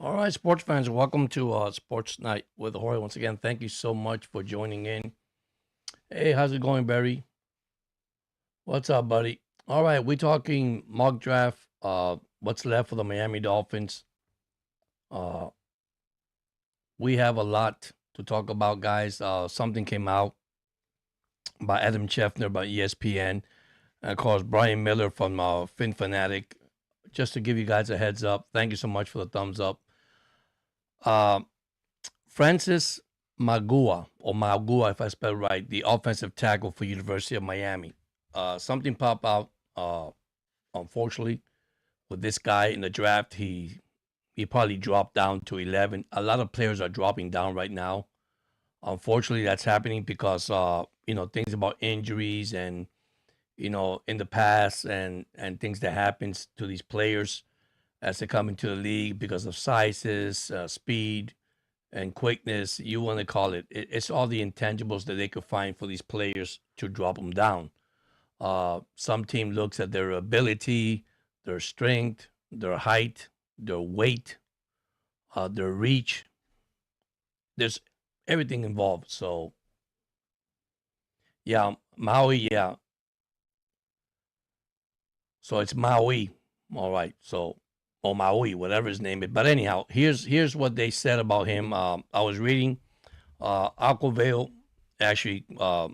All right, sports fans, welcome to Sports Night with Jorge. Once again, thank you so much for joining in. Hey, how's it going, Barry? What's up, buddy? All right, we're talking mock draft. What's left for the Miami Dolphins? Uh, we have a lot to talk about, guys. Something came out by Adam Schefter by ESPN, and of course Brian Miller from Fin Fanatic. Just to give you guys a heads up, thank you so much for the thumbs up. Uh, Francis Magua, or Magua, if I spell it right, the offensive tackle for University of Miami. Something popped out, unfortunately, with this guy in the draft. He probably dropped down to 11. A lot of players are dropping down right now. Unfortunately, that's happening because things about injuries and in the past and things that happens to these players as they come into the league because of sizes, speed, and quickness. You want to call it. It's all the intangibles that they could find for these players to drop them down. Some team looks at their ability, their strength, their height, their weight, their reach. There's everything involved. So yeah, Maui, yeah. So it's Maui. All right. So or Maui, whatever his name is. But anyhow, here's what they said about him. I was reading Aquavale actually were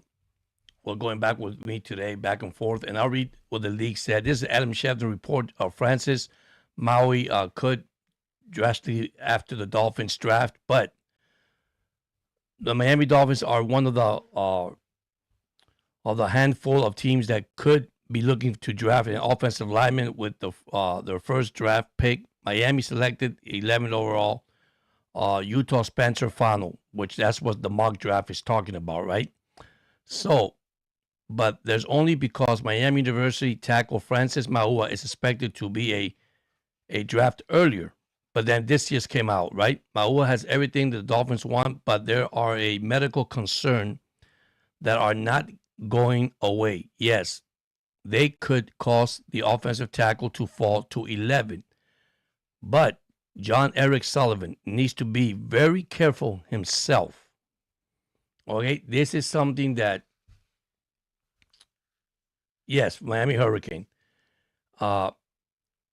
going back with me today, back and forth, and I'll read what the league said. This is Adam Schefter report. Francis Maui could drastically after the Dolphins draft, but the Miami Dolphins are one of the handful of teams that could be looking to draft an offensive lineman with their first draft pick. Miami selected 11 overall. Utah Spencer Final, which that's what the mock draft is talking about, right? So, but there's only because Miami University tackle Francis Maua is expected to be a draft earlier. But then this just came out, right? Maua has everything the Dolphins want, but there are a medical concern that are not going away. Yes, they could cause the offensive tackle to fall to 11. But John Eric Sullivan needs to be very careful himself. Okay, this is something that, yes, Miami Hurricane.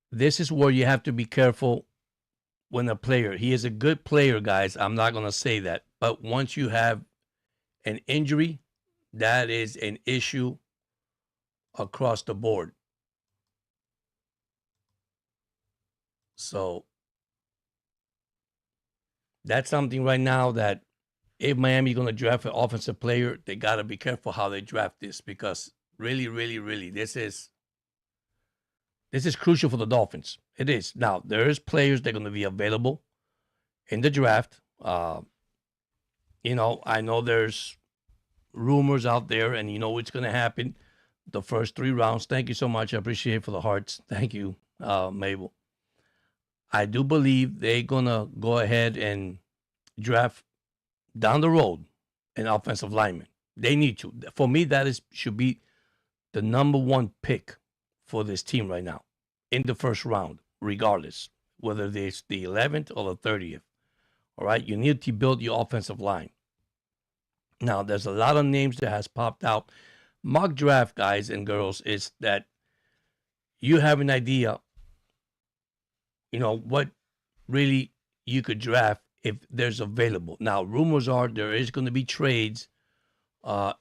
This is where you have to be careful when a player, he is a good player, guys. I'm not going to say that. But once you have an injury, that is an issue across the board. So that's something right now that if Miami going to draft an offensive player, they got to be careful how they draft this because really, really, really, this is crucial for the Dolphins. It is. Now, there is players that are going to be available in the draft. I know there's rumors out there, and you know what's going to happen the first 3 rounds. Thank you so much. I appreciate it for the hearts. Thank you, Mabel. I do believe they're going to go ahead and draft down the road an offensive lineman. They need to. For me, should be the number 1 pick for this team right now in the first round, regardless, whether it's the 11th or the 30th. All right, you need to build your offensive line. Now, there's a lot of names that has popped out. Mock draft, guys and girls, is that you have an idea, what really you could draft if there's available. Now, rumors are there is going to be trades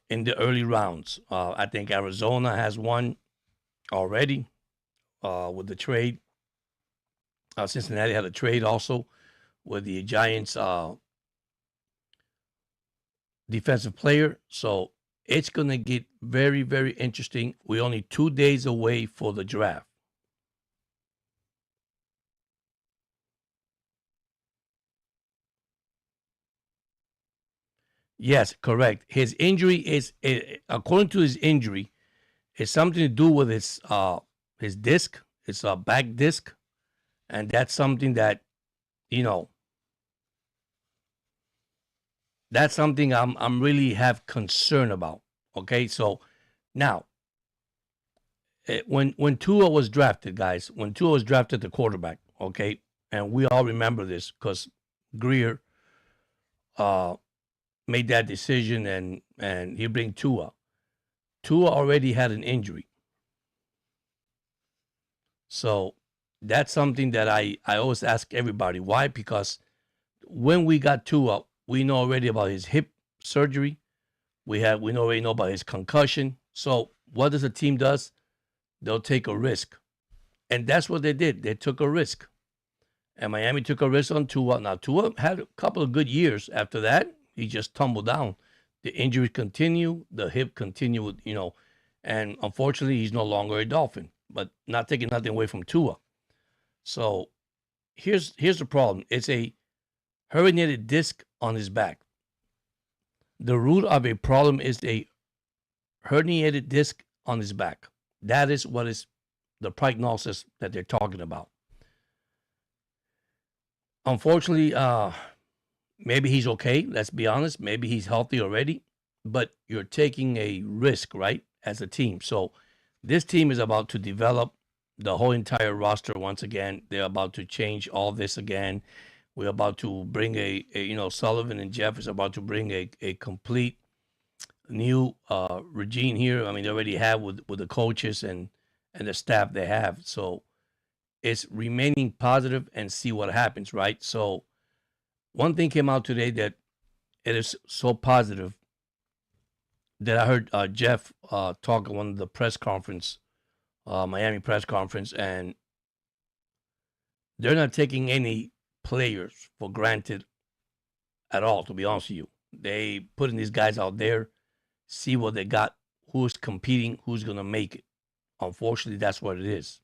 in the early rounds. I think Arizona has one already with the trade. Cincinnati had a trade also with the Giants defensive player. So it's going to get very, very interesting. We're only 2 days away for the draft. Yes, correct. His injury is, according to his injury, it's something to do with his disc. It's a back disc, and that's something that, that's something I'm really have concern about. Okay, so now when Tua was drafted, guys, when Tua was drafted, the quarterback, okay, and we all remember this because Greer uh, made that decision, and he bring Tua. Tua already had an injury, so that's something that I always ask everybody why, because when we got Tua, we know already about his hip surgery. We already know about his concussion. So what does a team does? They'll take a risk, and that's what they did. They took a risk, and Miami took a risk on Tua. Now Tua had a couple of good years after that. He just tumbled down. The injuries continue. The hip continued. And unfortunately, he's no longer a Dolphin. But not taking nothing away from Tua. So here's the problem. It's a herniated disc on his back. The root of a problem is a herniated disc on his back. That is what is the prognosis that they're talking about. Unfortunately, maybe he's okay. Let's be honest. Maybe he's healthy already, but you're taking a risk, right, as a team. So this team is about to develop the whole entire roster once again. They're about to change all this again. We're about to bring Sullivan and Jeff is about to bring a complete new regime here. I mean, they already have with the coaches and the staff they have. So it's remaining positive and see what happens, right? So one thing came out today that it is so positive that I heard Jeff talk at one of the press conference, Miami press conference, and they're not taking any players for granted at all, to be honest with you. They putting these guys out there, see what they got, who's competing, who's going to make it. Unfortunately, that's what it is.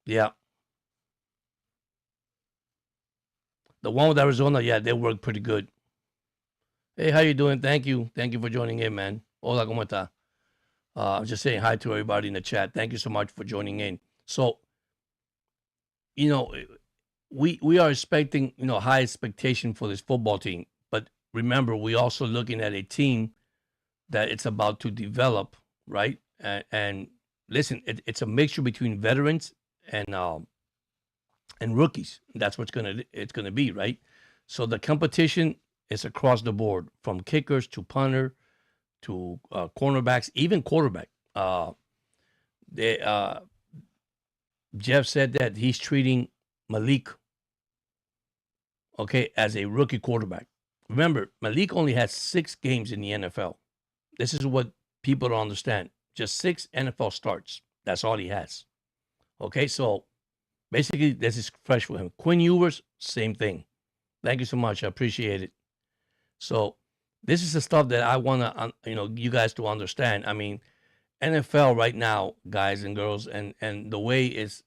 Yeah. The one with Arizona, yeah, they work pretty good. Hey, how you doing? Thank you. Thank you for joining in, man. Hola, ¿cómo está? I'm just saying hi to everybody in the chat. Thank you so much for joining in. So, we are expecting, high expectation for this football team. But remember, we also looking at a team that it's about to develop, right? And listen, it's a mixture between veterans and rookies. That's what's it's gonna be, right? So the competition is across the board, from kickers to punter to cornerbacks, even quarterback. Jeff said that he's treating Malik, as a rookie quarterback. Remember, Malik only has 6 games in the NFL. This is what people don't understand. Just 6 NFL starts. That's all he has. Okay, so basically, this is fresh for him. Quinn Ewers, same thing. Thank you so much. I appreciate it. So this is the stuff that I want to, you guys to understand. I mean, NFL right now, guys and girls, and the way is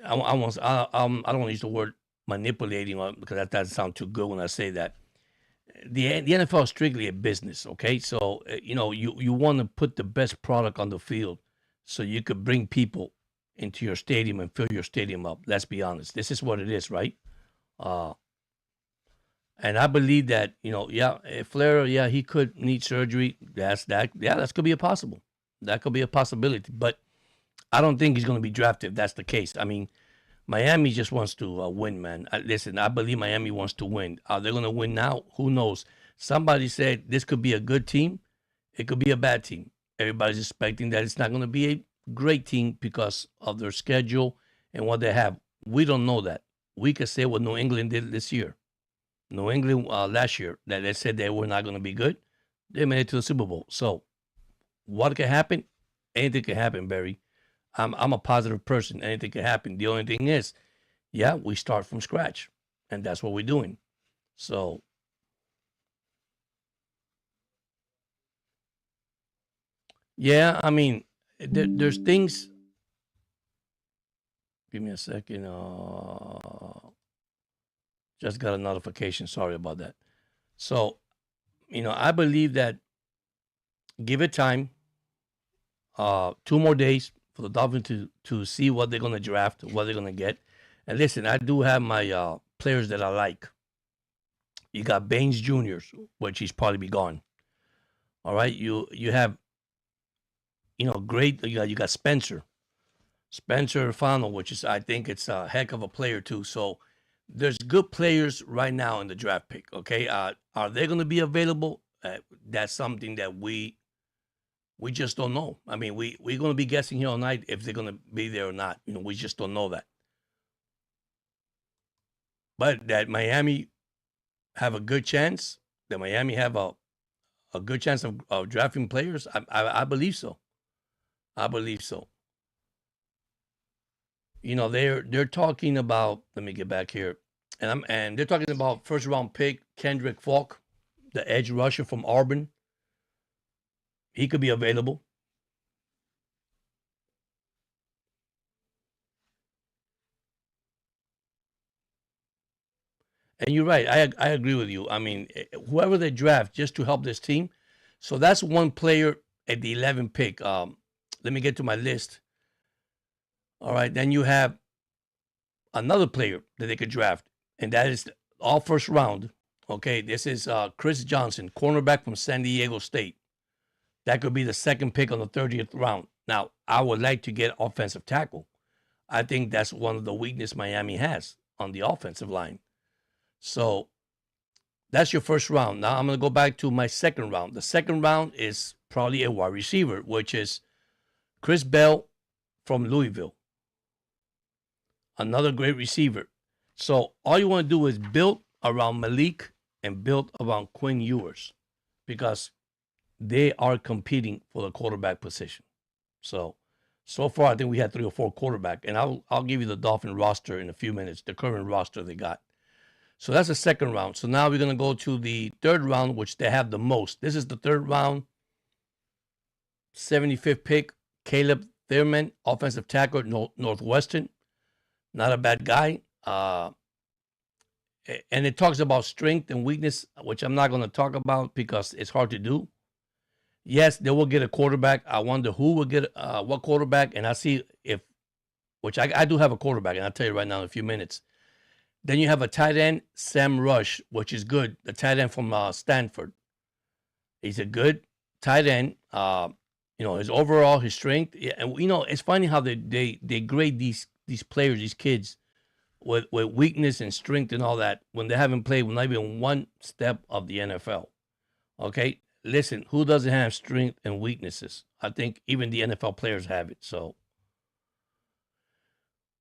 I don't want to use the word manipulating, because that doesn't sound too good when I say that. The NFL is strictly a business, okay? So you want to put the best product on the field so you could bring people into your stadium and fill your stadium up. Let's be honest. This is what it is, right? And I believe that, Flair, he could need surgery. That's could be a possible. That could be a possibility. But I don't think he's going to be drafted if that's the case. I mean, Miami just wants to win, man. Listen, I believe Miami wants to win. Are they going to win now? Who knows? Somebody said this could be a good team. It could be a bad team. Everybody's expecting that it's not going to be a great team because of their schedule and what they have. We don't know that. We could say what New England did this year. New England last year, that they said they were not going to be good. They made it to the Super Bowl. So what could happen? Anything can happen, Barry. I'm a positive person. Anything can happen. The only thing is, we start from scratch, and that's what we're doing. So I mean, there's things. Give me a second. Just got a notification. Sorry about that. So, I believe that give it time. 2 more days for the Dolphins to see what they're going to draft, what they're going to get. And listen, I do have my players that I like. You got Baines Jr., which he's probably be gone. All right, you have great. You got Spencer Final, which is I think it's a heck of a player too. So there's good players right now in the draft pick. Okay, are they going to be available? That's something that we just don't know. I mean, we're going to be guessing here all night if they're going to be there or not. We just don't know that. But that Miami have a good chance. That Miami have a good chance of drafting players. I believe so. I believe so. They're talking about. Let me get back here, and they're talking about first round pick Kendrick Falk, the edge rusher from Auburn. He could be available. And you're right. I agree with you. I mean, whoever they draft just to help this team. So that's one player at the 11 pick. Let me get to my list. All right. Then you have another player that they could draft, and that is all first round. Okay. This is Chris Johnson, cornerback from San Diego State. That could be the second pick on the 30th round. Now, I would like to get offensive tackle. I think that's one of the weaknesses Miami has on the offensive line. So that's your first round. Now I'm going to go back to my second round. The second round is probably a wide receiver, which is Chris Bell from Louisville. Another great receiver. So all you want to do is build around Malik and build around Quinn Ewers because they are competing for the quarterback position. So far, I think we had 3 or 4 quarterback, and I'll give you the Dolphin roster in a few minutes, the current roster they got. So that's the second round. So now we're going to go to the third round, which they have the most. This is the third round, 75th pick, Caleb Thierman, offensive tackle, Northwestern. Not a bad guy. And it talks about strength and weakness, which I'm not going to talk about because it's hard to do. Yes, they will get a quarterback. I wonder who will get what quarterback, and I see which I do have a quarterback, and I'll tell you right now in a few minutes. Then you have a tight end, Sam Rush, which is good. The tight end from Stanford. He's a good tight end. His overall, his strength. Yeah, and it's funny how they grade these players, these kids, with weakness and strength and all that when they haven't played not even one step of the NFL. Okay, listen, who doesn't have strength and weaknesses? I think even the NFL players have it. So,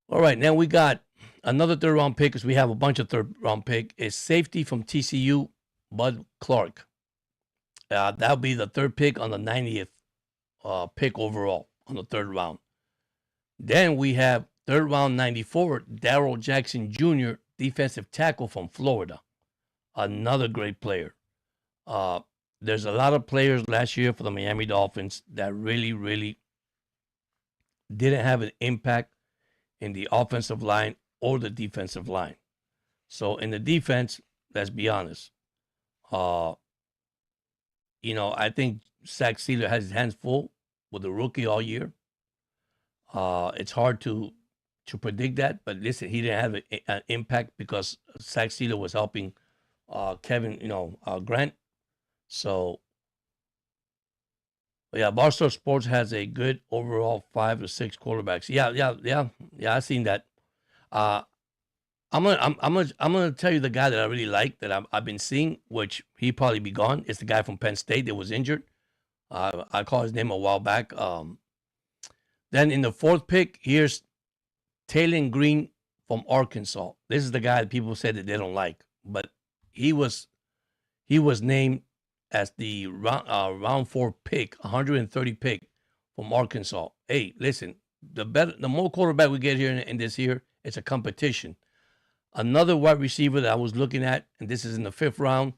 all right, now we got another third round pick because we have a bunch of third round pick. Is safety from TCU, Bud Clark. That'll be the third pick on the 90th pick overall on the third round. Then we have third round 94, Darrell Jackson Jr., defensive tackle from Florida. Another great player. There's a lot of players last year for the Miami Dolphins that really, really didn't have an impact in the offensive line or the defensive line. So in the defense, let's be honest. I think Zach Sealer has his hands full with the rookie all year. It's hard to predict that, but listen, he didn't have an impact because Zach Sealer was helping Kevin, Grant. So, yeah, Barstool Sports has a good overall 5 or 6 quarterbacks. Yeah. I've seen that. I'm gonna tell you the guy that I really like that I've been seeing, which he probably be gone. It's the guy from Penn State that was injured. I called his name a while back. Then in the 4th pick, here's Taylon Green from Arkansas. This is the guy that people said that they don't like, but he was named as the round 4 pick, 130 pick from Arkansas. Hey, listen, the more quarterback we get here in this year, it's a competition. Another wide receiver that I was looking at, and this is in the 5th round,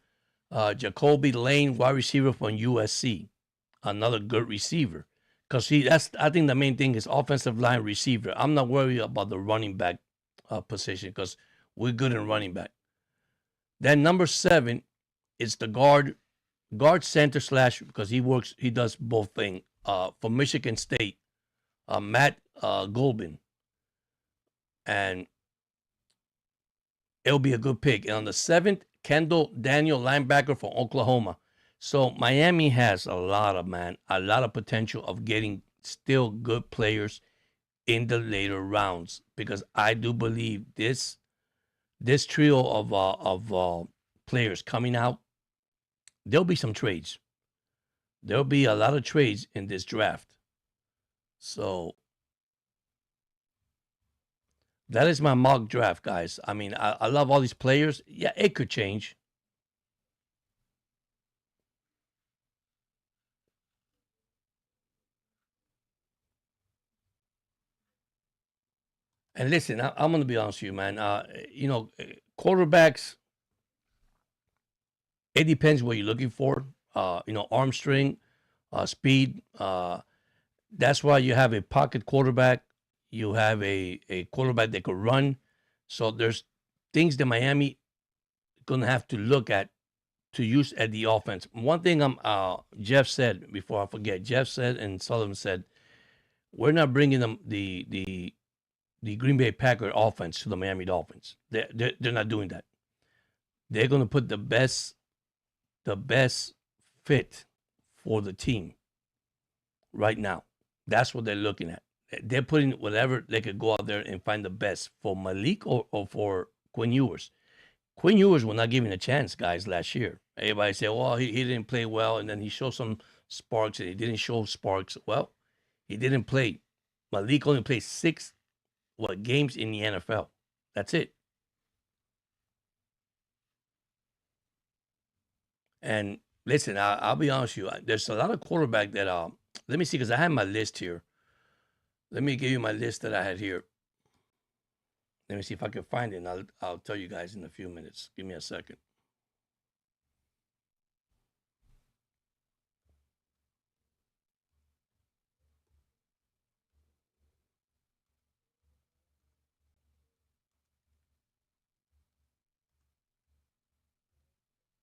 Jacoby Lane, wide receiver from USC. Another good receiver. Because I think the main thing is offensive line receiver. I'm not worried about the running back position because we're good in running back. Then number 7 is the guard center / because he does both things. From Michigan State, Matt Golbin. And it'll be a good pick. And on the 7th, Kendall Daniel, linebacker from Oklahoma. So Miami has a lot of potential of getting still good players in the later rounds, because I do believe this trio of players coming out, there'll be some trades. There'll be a lot of trades in this draft. So that is my mock draft, guys. I mean, I love all these players. Yeah, it could change. And listen, I'm going to be honest with you, man. Quarterbacks, it depends what you're looking for. Arm strength, speed. That's why you have a pocket quarterback. You have a quarterback that could run. So there's things that Miami gonna have to look at to use at the offense. One thing Jeff said, before I forget, Jeff said and Sullivan said, we're not bringing them the Green Bay Packer offense to the Miami Dolphins. They're not doing that. They're gonna put the best fit for the team right now. That's what they're looking at. They're putting whatever they could go out there and find the best for Malik or for Quinn Ewers. Quinn Ewers were not given a chance, guys, last year. Everybody said, well, he didn't play well, and then he showed some sparks, and he didn't show sparks. Well, he didn't play. Malik only played 6 games in the NFL. That's it. And listen, I'll be honest with you. There's a lot of quarterback that let me see, because I have my list here. Let me give you my list that I had here. Let me see if I can find it, and I'll tell you guys in a few minutes. Give me a second.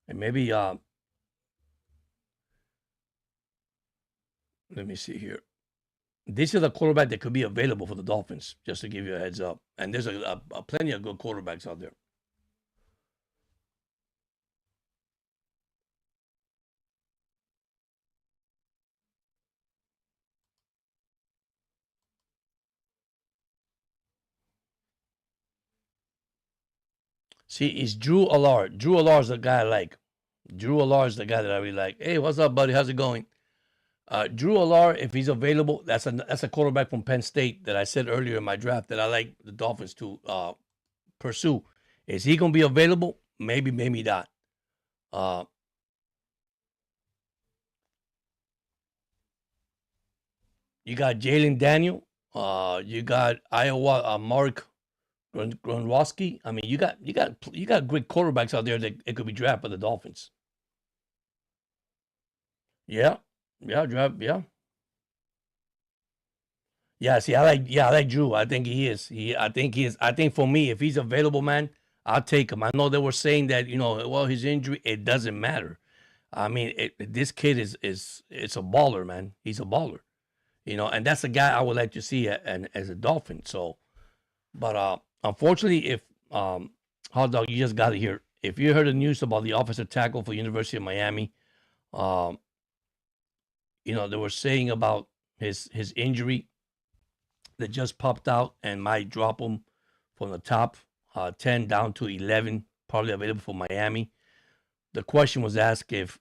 And maybe let me see here. This is a quarterback that could be available for the Dolphins, just to give you a heads up. And there's a plenty of good quarterbacks out there. See, it's Drew Allard. Drew Allard is the guy I like. Drew Allard is the guy that I really like. Hey, what's up, buddy? How's it going? Drew Allard, if he's available, that's a quarterback from Penn State that I said earlier in my draft that I like the Dolphins to pursue. Is he going to be available? Maybe, maybe not. You got Jalen Daniel. You got Iowa Mark Gronowski. I mean, you got great quarterbacks out there that it could be drafted by the Dolphins. Yeah, draft. Yeah. Yeah, see, I like Drew. I think he is. I think for me, if he's available, man, I'll take him. I know they were saying that, well, his injury, it doesn't matter. I mean, this kid is it's a baller, man. He's a baller, and that's a guy I would like to see as a Dolphin. So, but unfortunately, if Hot Dog, you just got it here. If you heard the news about the offensive tackle for University of Miami, they were saying about his injury that just popped out and might drop him from the top 10 down to 11, probably available for Miami. The question was asked if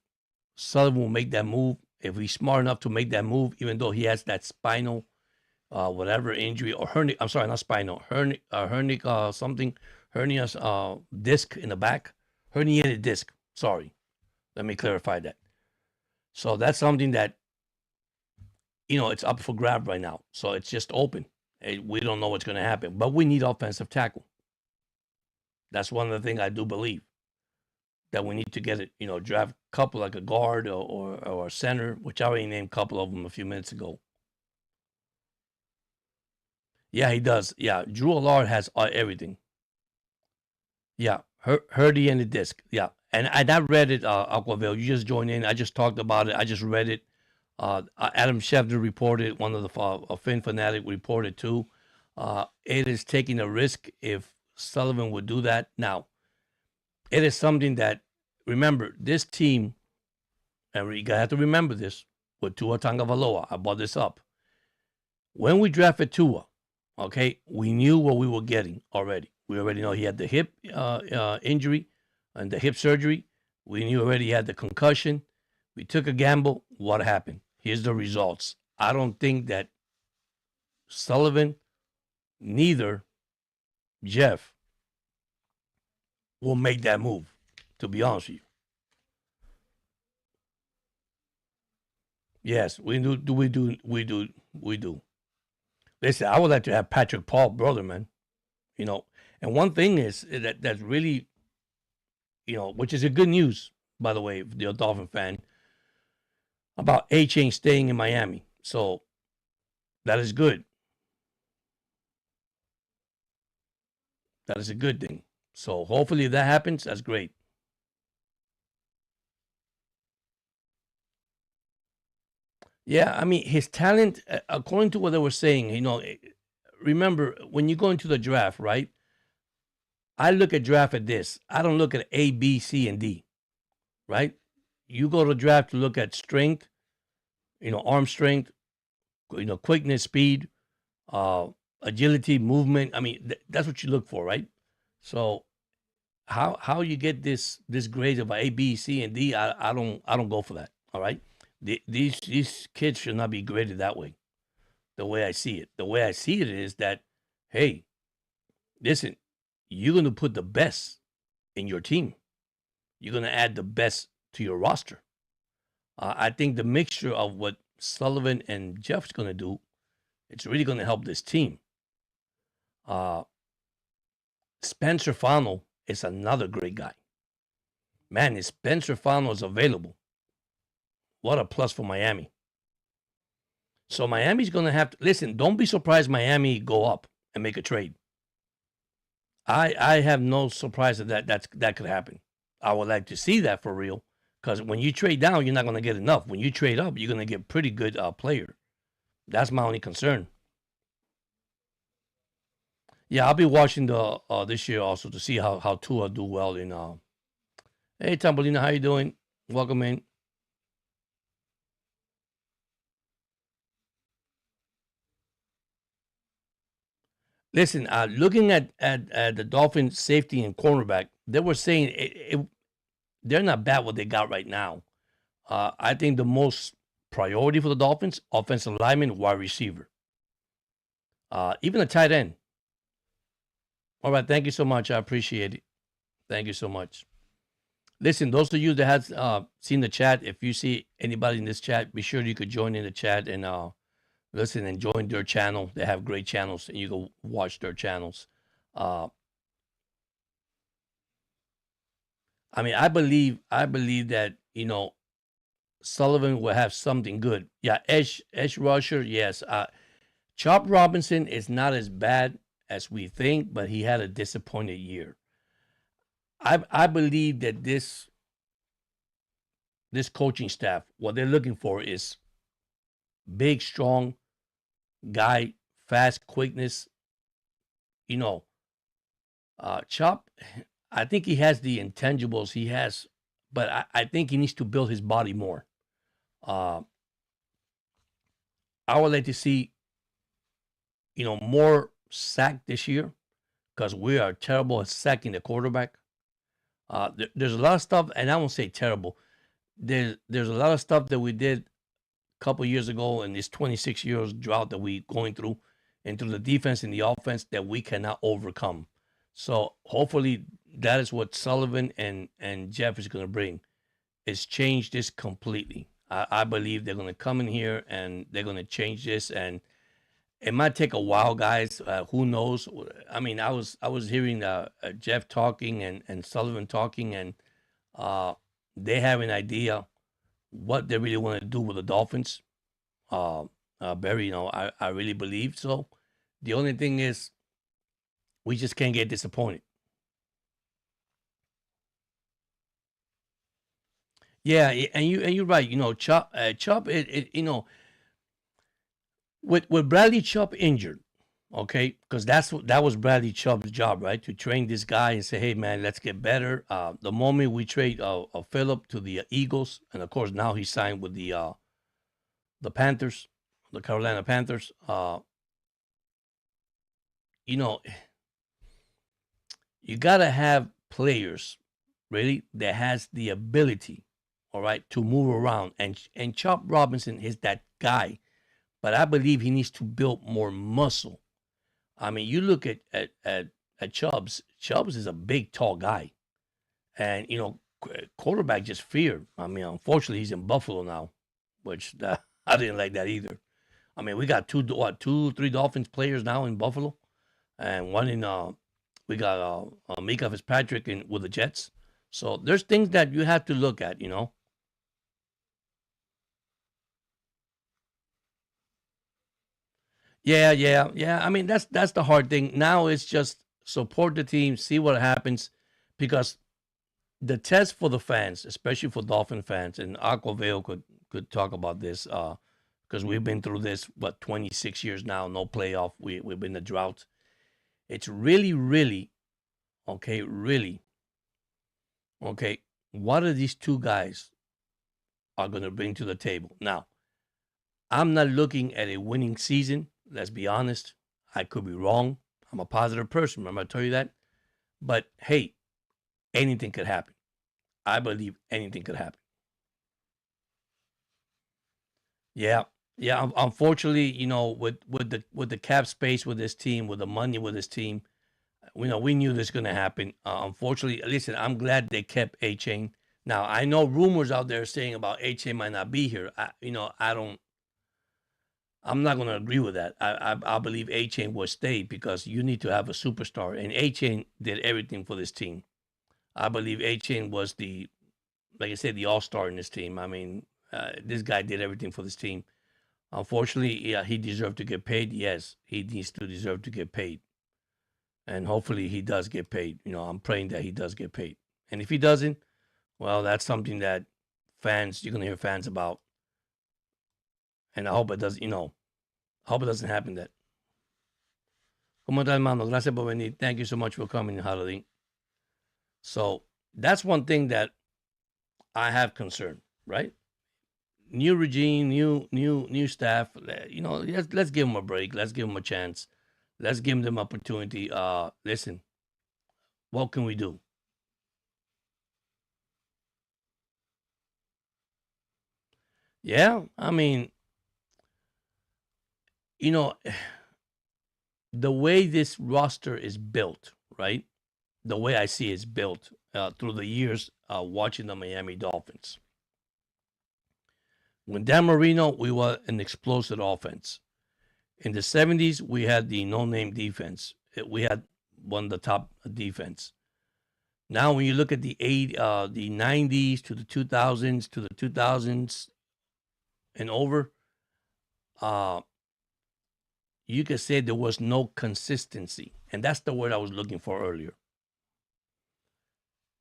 Sullivan will make that move, if he's smart enough to make that move, even though he has that spinal, whatever injury, or hernia. I'm sorry, not spinal, hernia, something, hernia disc in the back, herniated disc. Sorry, let me clarify that. So that's something that it's up for grab right now. So it's just open. We don't know what's going to happen, but we need offensive tackle. That's one of the things I do believe, that we need to get it, draft a couple like a guard or a center, which I already named a couple of them a few minutes ago. Yeah, he does. Yeah, Drew Allard has everything. Yeah, herdy and the disc. Yeah, and I read it, Aquaville. You just joined in. I just talked about it. I just read it. Adam Schefter reported, one of the Fin Fanatic reported too. It is taking a risk if Sullivan would do that. Now, it is something that, remember, this team, and you have to remember this with Tua Tagovailoa. I brought this up. When we drafted Tua, okay, we knew what we were getting already. We already know he had the hip injury and the hip surgery. We knew already he had the concussion. We took a gamble. What happened? Here's the results. I don't think that Sullivan, neither Jeff, will make that move, to be honest with you. Yes, we do. We do. Listen, I would like to have Patrick Paul, brother, man. You know, and one thing is that's really, which is a good news, by the way, if you're a Dolphin fan, about A-Chain staying in Miami. So that is good. That is a good thing. So hopefully if that happens, that's great. Yeah, I mean, his talent, according to what they were saying, remember, when you go into the draft, right? I look at draft at this. I don't look at A, B, C, and D, right? You go to draft to look at strength, arm strength, quickness, speed, agility, movement. I mean, that's what you look for, right? So how you get this grade of A, B, C, and D, I don't go for that. All right. These kids should not be graded that way. The way I see it. The way I see it is that, hey, listen, you're going to put the best in your team. You're going to add the best to your roster. I think the mixture of what Sullivan and Jeff's going to do, it's really going to help this team. Spencer Final is another great guy. Man, if Spencer Final is available, what a plus for Miami. So Miami's going to have to, listen, don't be surprised Miami go up and make a trade. I have no surprise that could happen. I would like to see that for real, because when you trade down, you're not going to get enough. When you trade up, you're going to get pretty good player. That's my only concern. Yeah, I'll be watching the this year also to see how Tua do well in. Hey, Tambolina, how you doing? Welcome in. Listen, looking at the Dolphins safety and cornerback, they were saying they're not bad what they got right now. I think the most priority for the Dolphins, offensive lineman, wide receiver, even a tight end. All right, thank you so much. I appreciate it. Thank you so much. Listen, those of you that have seen the chat, if you see anybody in this chat, be sure you could join in the chat and listen and join their channel. They have great channels, and you can watch their channels. I mean, I believe that Sullivan will have something good. Yeah, edge rusher, yes. Chop Robinson is not as bad as we think, but he had a disappointed year. I believe that this coaching staff, what they're looking for is big, strong guy, fast, quickness. Chop, I think he has the intangibles he has, but I think he needs to build his body more. I would like to see, more sack this year, because we are terrible at sacking the quarterback. There's a lot of stuff, and I won't say terrible. There's a lot of stuff that we did a couple years ago in this 26 years drought that we going through, and through the defense and the offense that we cannot overcome. So hopefully that is what Sullivan and Jeff is going to bring. It's changed this completely. I believe they're going to come in here and they're going to change this, and it might take a while, guys. Who knows? I mean, I was hearing Jeff talking and Sullivan talking, and they have an idea what they really want to do with the Dolphins. Barry, I really believe so. The only thing is, we just can't get disappointed. Yeah, and you're right. Chop. With Bradley Chubb injured, Okay, because that was Bradley Chubb's job, right? To train this guy and say, "Hey, man, let's get better." The moment we trade Phillip to the Eagles, and of course now he signed with the Panthers, the Carolina Panthers. You know, you gotta have players really that has the ability, all right, to move around. And Chop Robinson is that guy, but I believe he needs to build more muscle. I mean, you look at Chubbs. Chubbs is a big, tall guy, and quarterback just feared. I mean, unfortunately, he's in Buffalo now, which I didn't like that either. I mean, we got two, three Dolphins players now in Buffalo, and one in we got Mika Fitzpatrick in with the Jets. So there's things that you have to look at, you know. Yeah, yeah, yeah. I mean, that's the hard thing. Now it's just support the team, see what happens, because the test for the fans, especially for Dolphin fans, and Aquavale could talk about this, because we've been through this 26 years now, no playoff. We've been in a drought. It's really, really okay, really okay. What are these two guys are going to bring to the table? Now, I'm not looking at a winning season. Let's be honest. I could be wrong. I'm a positive person. Remember, I told you that. But hey, anything could happen. I believe anything could happen. Yeah, yeah. Unfortunately, with the cap space with this team, with the money with this team, we knew this was going to happen. Unfortunately, listen, I'm glad they kept A Chain. Now I know rumors out there saying about A Chain might not be here. I don't. I'm not going to agree with that. I believe A Chain will stay because you need to have a superstar, and A Chain did everything for this team. I believe A Chain was like I said, the all star in this team. I mean, this guy did everything for this team. Unfortunately, yeah, he deserved to get paid. Yes, he needs to deserve to get paid, and hopefully he does get paid. I'm praying that he does get paid. And if he doesn't, well, that's something that you're gonna hear fans about, and I hope it does. I hope it doesn't happen. That. ¿Cómo está, hermano? Gracias por venir. Thank you so much for coming, Holiday. So that's one thing that I have concern, right? New regime, new staff. Let's give them a break. Let's give them a chance. Let's give them opportunity. Listen, what can we do? Yeah, I mean, you know, the way this roster is built, right? The way I see it's built through the years watching the Miami Dolphins. When Dan Marino, we were an explosive offense. In the 70s, we had the no-name defense. We had one of the top defense. Now, when you look at the 90s to the 2000s and over, you could say there was no consistency, and that's the word I was looking for earlier.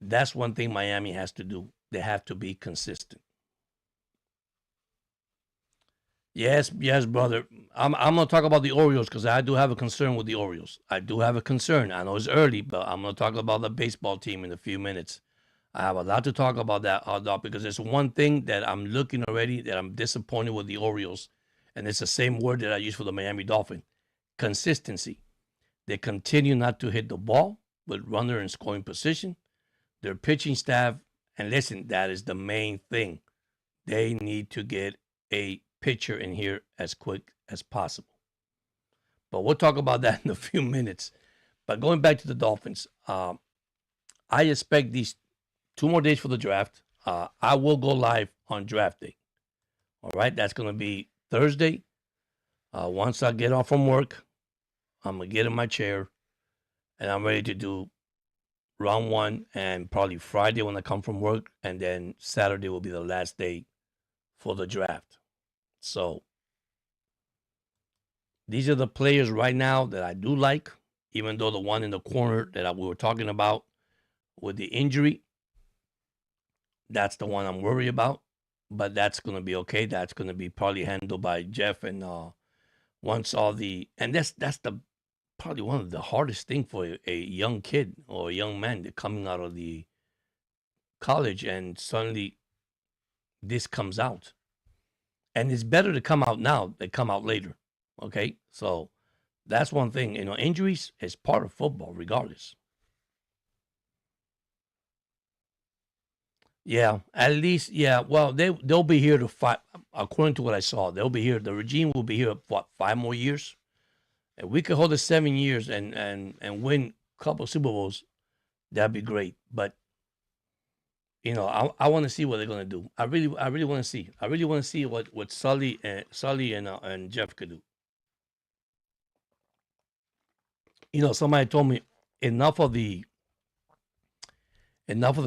That's one thing Miami has to do. They have to be consistent. Yes, yes, brother. I'm gonna talk about the Orioles because I do have a concern with the Orioles. I do have a concern. I know it's early, but I'm gonna talk about the baseball team in a few minutes. I have a lot to talk about that, dog, because there's one thing that I'm looking already that I'm disappointed with the Orioles, and it's the same word that I use for the Miami Dolphins: consistency. They continue not to hit the ball with runner in scoring position. Their pitching staff, and listen, that is the main thing. They need to get a pitcher in here as quick as possible. But we'll talk about that in a few minutes. But going back to the Dolphins, I expect these 2 more days for the draft. I will go live on draft day. All right, that's going to be Thursday. Once I get off from work, I'm going to get in my chair and I'm ready to do round one and probably Friday when I come from work. And then Saturday will be the last day for the draft. So these are the players right now that I do like, even though the one in the corner that we were talking about with the injury, that's the one I'm worried about. But that's going to be okay. That's going to be probably handled by Jeff. And once all the, and that's the probably one of the hardest thing for a young kid or a young man that coming out of the college and suddenly this comes out. And it's better to come out now than come out later. Okay? So that's one thing. Injuries is part of football, regardless. Yeah, at least, yeah. Well, they'll be here to fight. According to what I saw, they'll be here. The regime will be here for what, 5 more years. If we could hold it 7 years and win a couple of Super Bowls, that'd be great. But I want to see what they're gonna do. I really want to see. I really want to see what Sully and Jeff could do. Somebody told me enough of the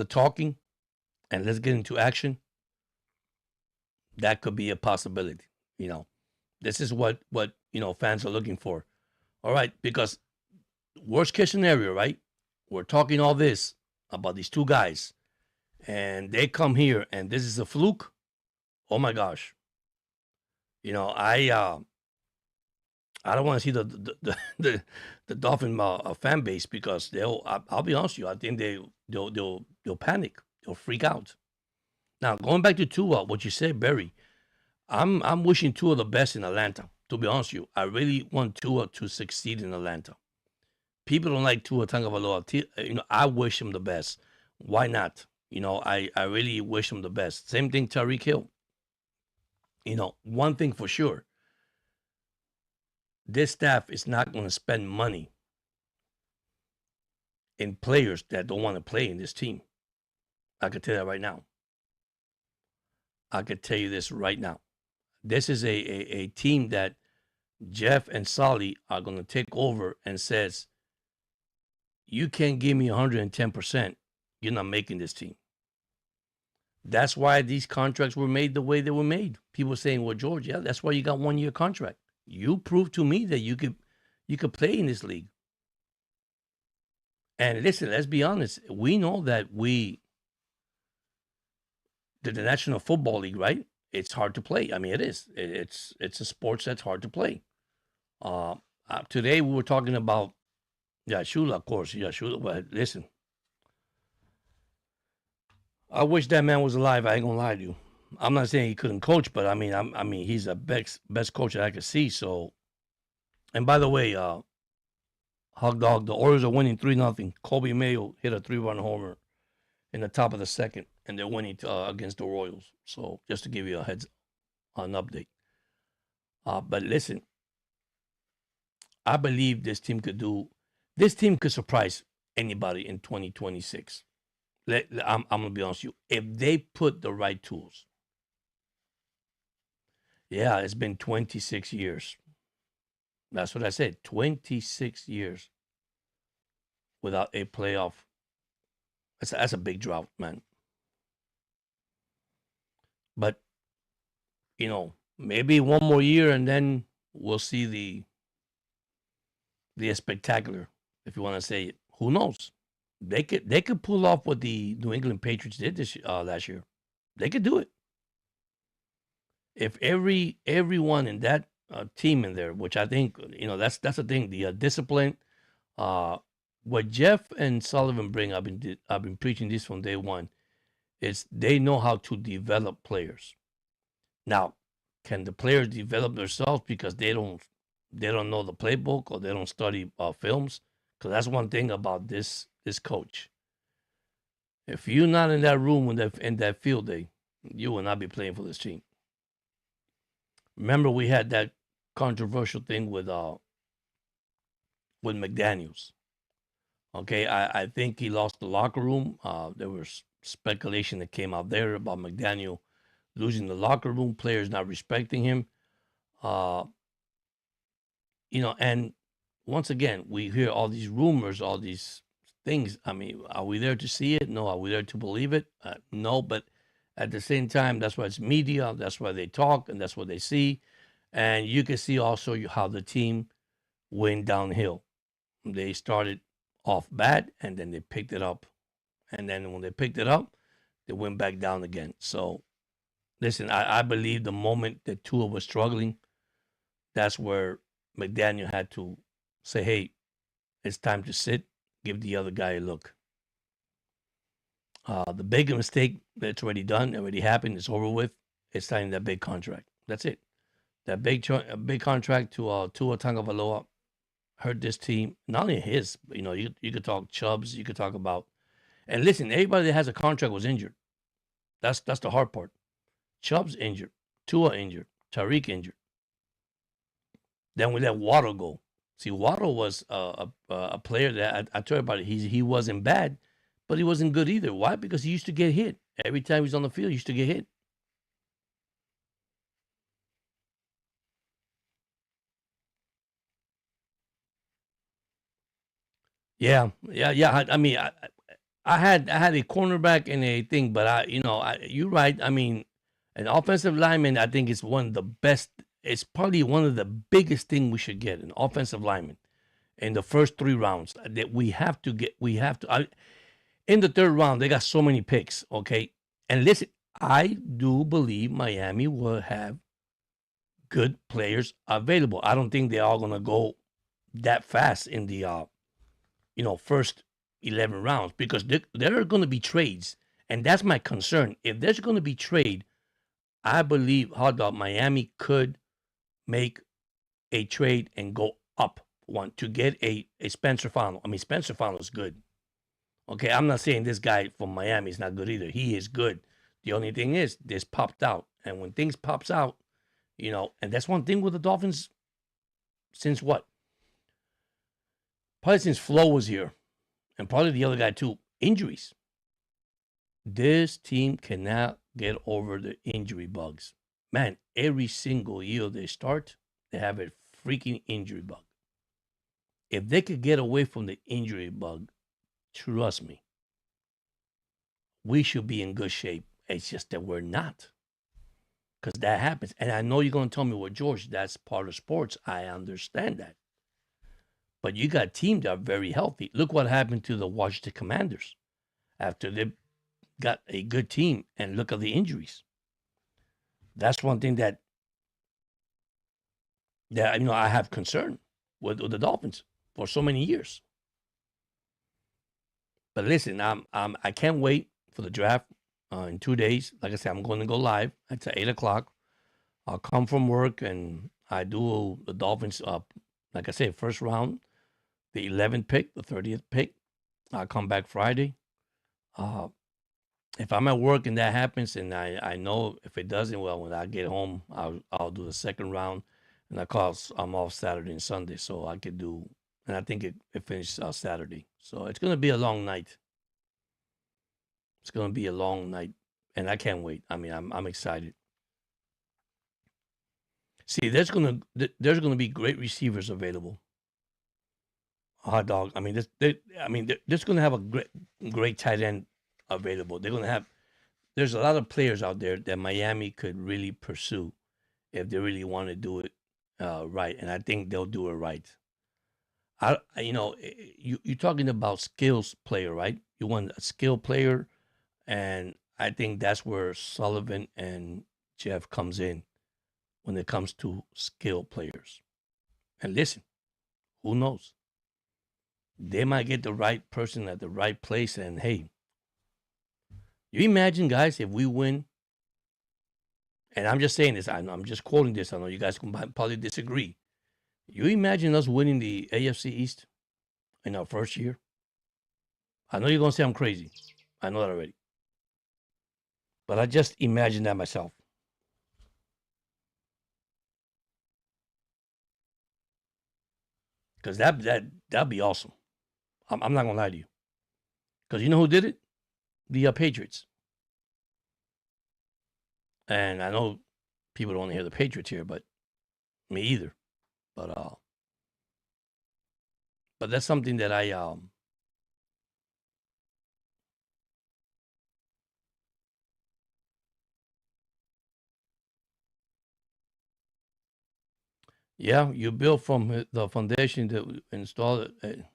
talking, and let's get into action. That could be a possibility. This is what fans are looking for. All right, because worst case scenario, right? We're talking all this about these two guys, and they come here, and this is a fluke. Oh my gosh! I don't want to see the Dolphin fan base, because I'll be honest with you, I think they'll panic, they'll freak out. Now, going back to Tua, what you said, Barry, I'm wishing Tua the best in Atlanta. To be honest with you, I really want Tua to succeed in Atlanta. People don't like Tua Tagovailoa. I wish him the best. Why not? I really wish him the best. Same thing, Tyreek Hill. One thing for sure, this staff is not going to spend money in players that don't want to play in this team. I can tell you that right now. I could tell you this right now. This is a team that Jeff and Sully are going to take over and says, you can't give me 110%. You're not making this team. That's why these contracts were made the way they were made. People saying, well, George, yeah, that's why you got 1 year contract. You proved to me that you could play in this league. And listen, let's be honest. We know that the National Football League, right? It's hard to play. I mean, it is. It's a sport that's hard to play. Today we were talking about Shula, of course. Shula. But listen, I wish that man was alive. I ain't gonna lie to you. I'm not saying he couldn't coach, but I mean, he's the best coach that I could see. So, and by the way, Hog Dog, the Orioles are winning 3-0. Kobe Mayo hit a 3-run homer in the top of the second, and they're winning against the Royals. So, just to give you an update. But listen, I believe this team could surprise anybody in 2026. I'm going to be honest with you. If they put the right tools. Yeah, it's been 26 years. That's what I said. 26 years without a playoff. That's a big drought, man. But, maybe 1 more year and then we'll see the spectacular, if you want to say it. Who knows? They could pull off what the New England Patriots did last year. They could do it. If everyone in that team in there, which I think that's the thing, the discipline. What Jeff and Sullivan bring, I've been preaching this from day one, is they know how to develop players. Now, can the players develop themselves because they don't know the playbook or they don't study films? Because that's one thing about this coach. If you're not in that room in that field day, you will not be playing for this team. Remember, we had that controversial thing with McDaniels. Okay, I think he lost the locker room. There was speculation that came out there about McDaniel losing the locker room, players not respecting him. And once again, we hear all these rumors, all these things. I mean, are we there to see it? No. Are we there to believe it? No. But at the same time, that's why it's media. That's why they talk, and that's what they see. And you can see also how the team went downhill. They started off bad, and then they picked it up. And then when they picked it up, they went back down again. So, listen, I believe the moment that Tua was struggling, that's where McDaniel had to say, hey, it's time to sit, give the other guy a look. The big mistake that's already done, already happened, it's over with. It's signing that big contract. That's it. That big contract to Tua Tagovailoa hurt this team. Not only his, but, you could talk Chubbs, you could talk about. And listen, everybody that has a contract was injured. That's the hard part. Chubb's injured, Tua injured, Tariq injured. Then we let Waddle go. See, Waddle was a player that I told about it. He wasn't bad, but he wasn't good either. Why? Because he used to get hit. Every time he's on the field, he used to get hit. Yeah. I mean, I had a cornerback and a thing, but you're right. I mean, an offensive lineman, I think is one of the best. It's probably one of the biggest thing we should get, an offensive lineman in the first 3 rounds that we have to get. In the 3rd round, they got so many picks. Okay. And listen, I do believe Miami will have good players available. I don't think they're all going to go that fast in the, first 11 rounds, because there are going to be trades. And that's my concern. If there's going to be trade, I believe Miami could make a trade and go up one to get a Spencer Final. I mean, Spencer Final is good. Okay, I'm not saying this guy from Miami is not good either. He is good. The only thing is, this popped out. And when things pops out, and that's one thing with the Dolphins since what? Probably since Flo was here. And probably the other guy too. Injuries. This team cannot get over the injury bugs. Man, every single year they start, they have a freaking injury bug. If they could get away from the injury bug, trust me, we should be in good shape. It's just that we're not. Because that happens. And I know you're going to tell me, well, George, that's part of sports. I understand that. But you got teams that are very healthy. Look what happened to the Washington Commanders after they got a good team, and look at the injuries. That's one thing that I have concern with the Dolphins for so many years. But listen, I can't wait for the draft in 2 days. Like I said, I'm going to go live. It's at 8:00. I'll come from work and I do the Dolphins. Like I said, first round, the 11th pick, the 30th pick. I'll come back Friday. If I'm at work and that happens, and I know if it doesn't, well, when I get home, I'll do the 2nd round, and I'm off Saturday and Sunday, so I could do. And I think it finished Saturday, so it's gonna be a long night. It's gonna be a long night, and I can't wait. I mean, I'm excited. See, there's gonna be great receivers available. Hot dog. I mean, there's gonna have a great tight end available. There's a lot of players out there that Miami could really pursue if they really want to do it right, and I think they'll do it right. You're talking about skills player, right? You want a skill player, and I think that's where Sullivan and Jeff comes in when it comes to skill players. And listen, who knows? They might get the right person at the right place, and hey, you imagine, guys, if we win, and I'm just saying this, I'm just quoting this, I know you guys can probably disagree. You imagine us winning the AFC East in our first year? I know you're going to say I'm crazy. I know that already. But I just imagine that myself. Because that'd be awesome. I'm not going to lie to you. Because you know who did it? The Patriots. And I know people don't want to hear the Patriots here, but me either. But that's something that yeah, you build from the foundation to install it.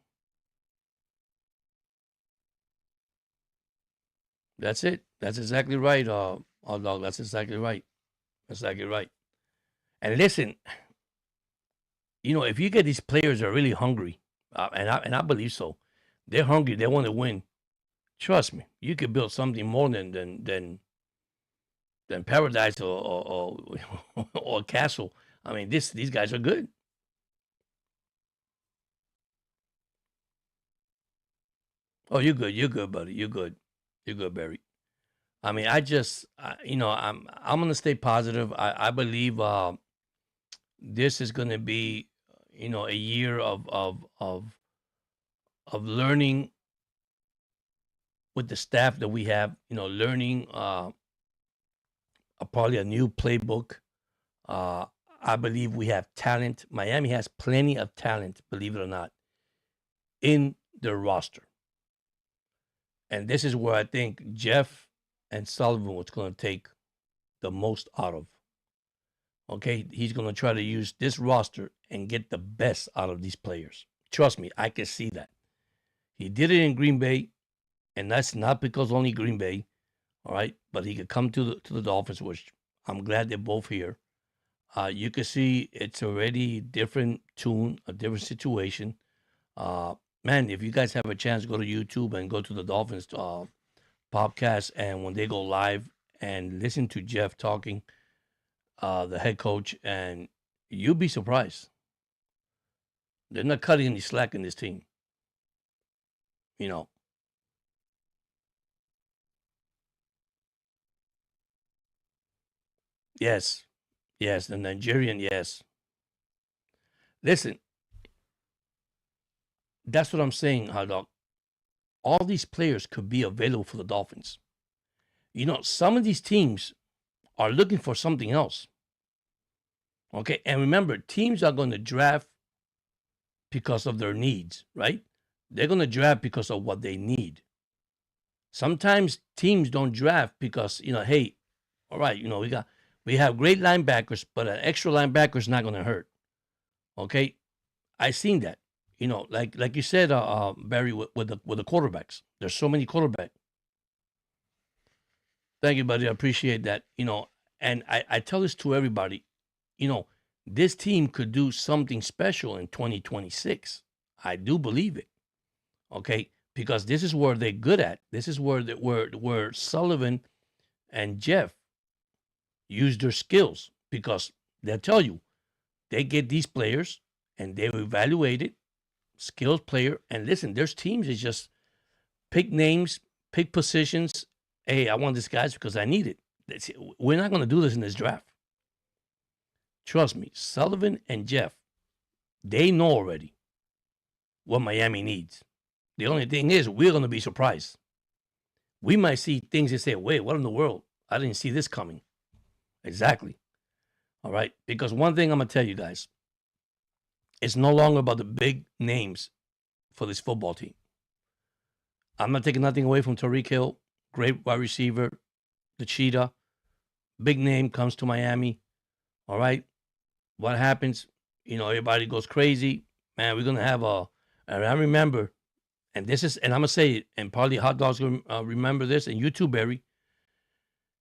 That's it. That's exactly right, dog. That's exactly right. That's exactly right. And listen, if you get these players that are really hungry, And I believe so. They're hungry. They want to win. Trust me, you could build something more than paradise or a castle. I mean, these guys are good. Oh, you're good. You're good, buddy. You're good. You're good, Barry. I mean, I'm gonna stay positive. I believe this is gonna be, a year of learning with the staff that we have. Learning probably a new playbook. Uh, I believe we have talent. Miami has plenty of talent, believe it or not, in their roster. And this is where I think Jeff and Sullivan was going to take the most out of. Okay, he's going to try to use this roster and get the best out of these players. Trust me, I can see that. He did it in Green Bay, and that's not because only Green Bay, all right? But he could come to the Dolphins, which I'm glad they're both here. You can see it's already different tune, a different situation. Man, if you guys have a chance, go to YouTube and go to the Dolphins podcast, and when they go live and listen to Jeff talking, the head coach, and you'll be surprised. They're not cutting any slack in this team. Yes, yes, the Nigerian, yes. Listen, that's what I'm saying, Hot Dog. All these players could be available for the Dolphins. Some of these teams are looking for something else. Okay, and remember, teams are going to draft because of their needs, right? They're going to draft because of what they need. Sometimes teams don't draft because, hey, all right, we have great linebackers, but an extra linebacker is not going to hurt. Okay, I seen that. Like you said, Barry, with the quarterbacks. There's so many quarterbacks. Thank you, buddy. I appreciate that. And I tell this to everybody. This team could do something special in 2026. I do believe it. Okay, because this is where they're good at. This is where Sullivan and Jeff use their skills, because they'll tell you they get these players and they evaluate it, skills player. And listen, there's teams that just pick names, pick positions. Hey, I want this guys because I need it. We're not going to do this in this draft. Trust me, Sullivan and Jeff, they know already what Miami needs. The only thing is, we're going to be surprised. We might see things and say, wait, what in the world? I didn't see this coming. Exactly. All right. Because one thing I'm going to tell you guys, it's no longer about the big names for this football team. I'm not taking nothing away from Tyreek Hill, great wide receiver, the Cheetah, big name, comes to Miami. All right. What happens? Everybody goes crazy. Man, we're going to have and I remember, and I'm going to say it, and probably Hot Dogs going to remember this, and you too, Barry.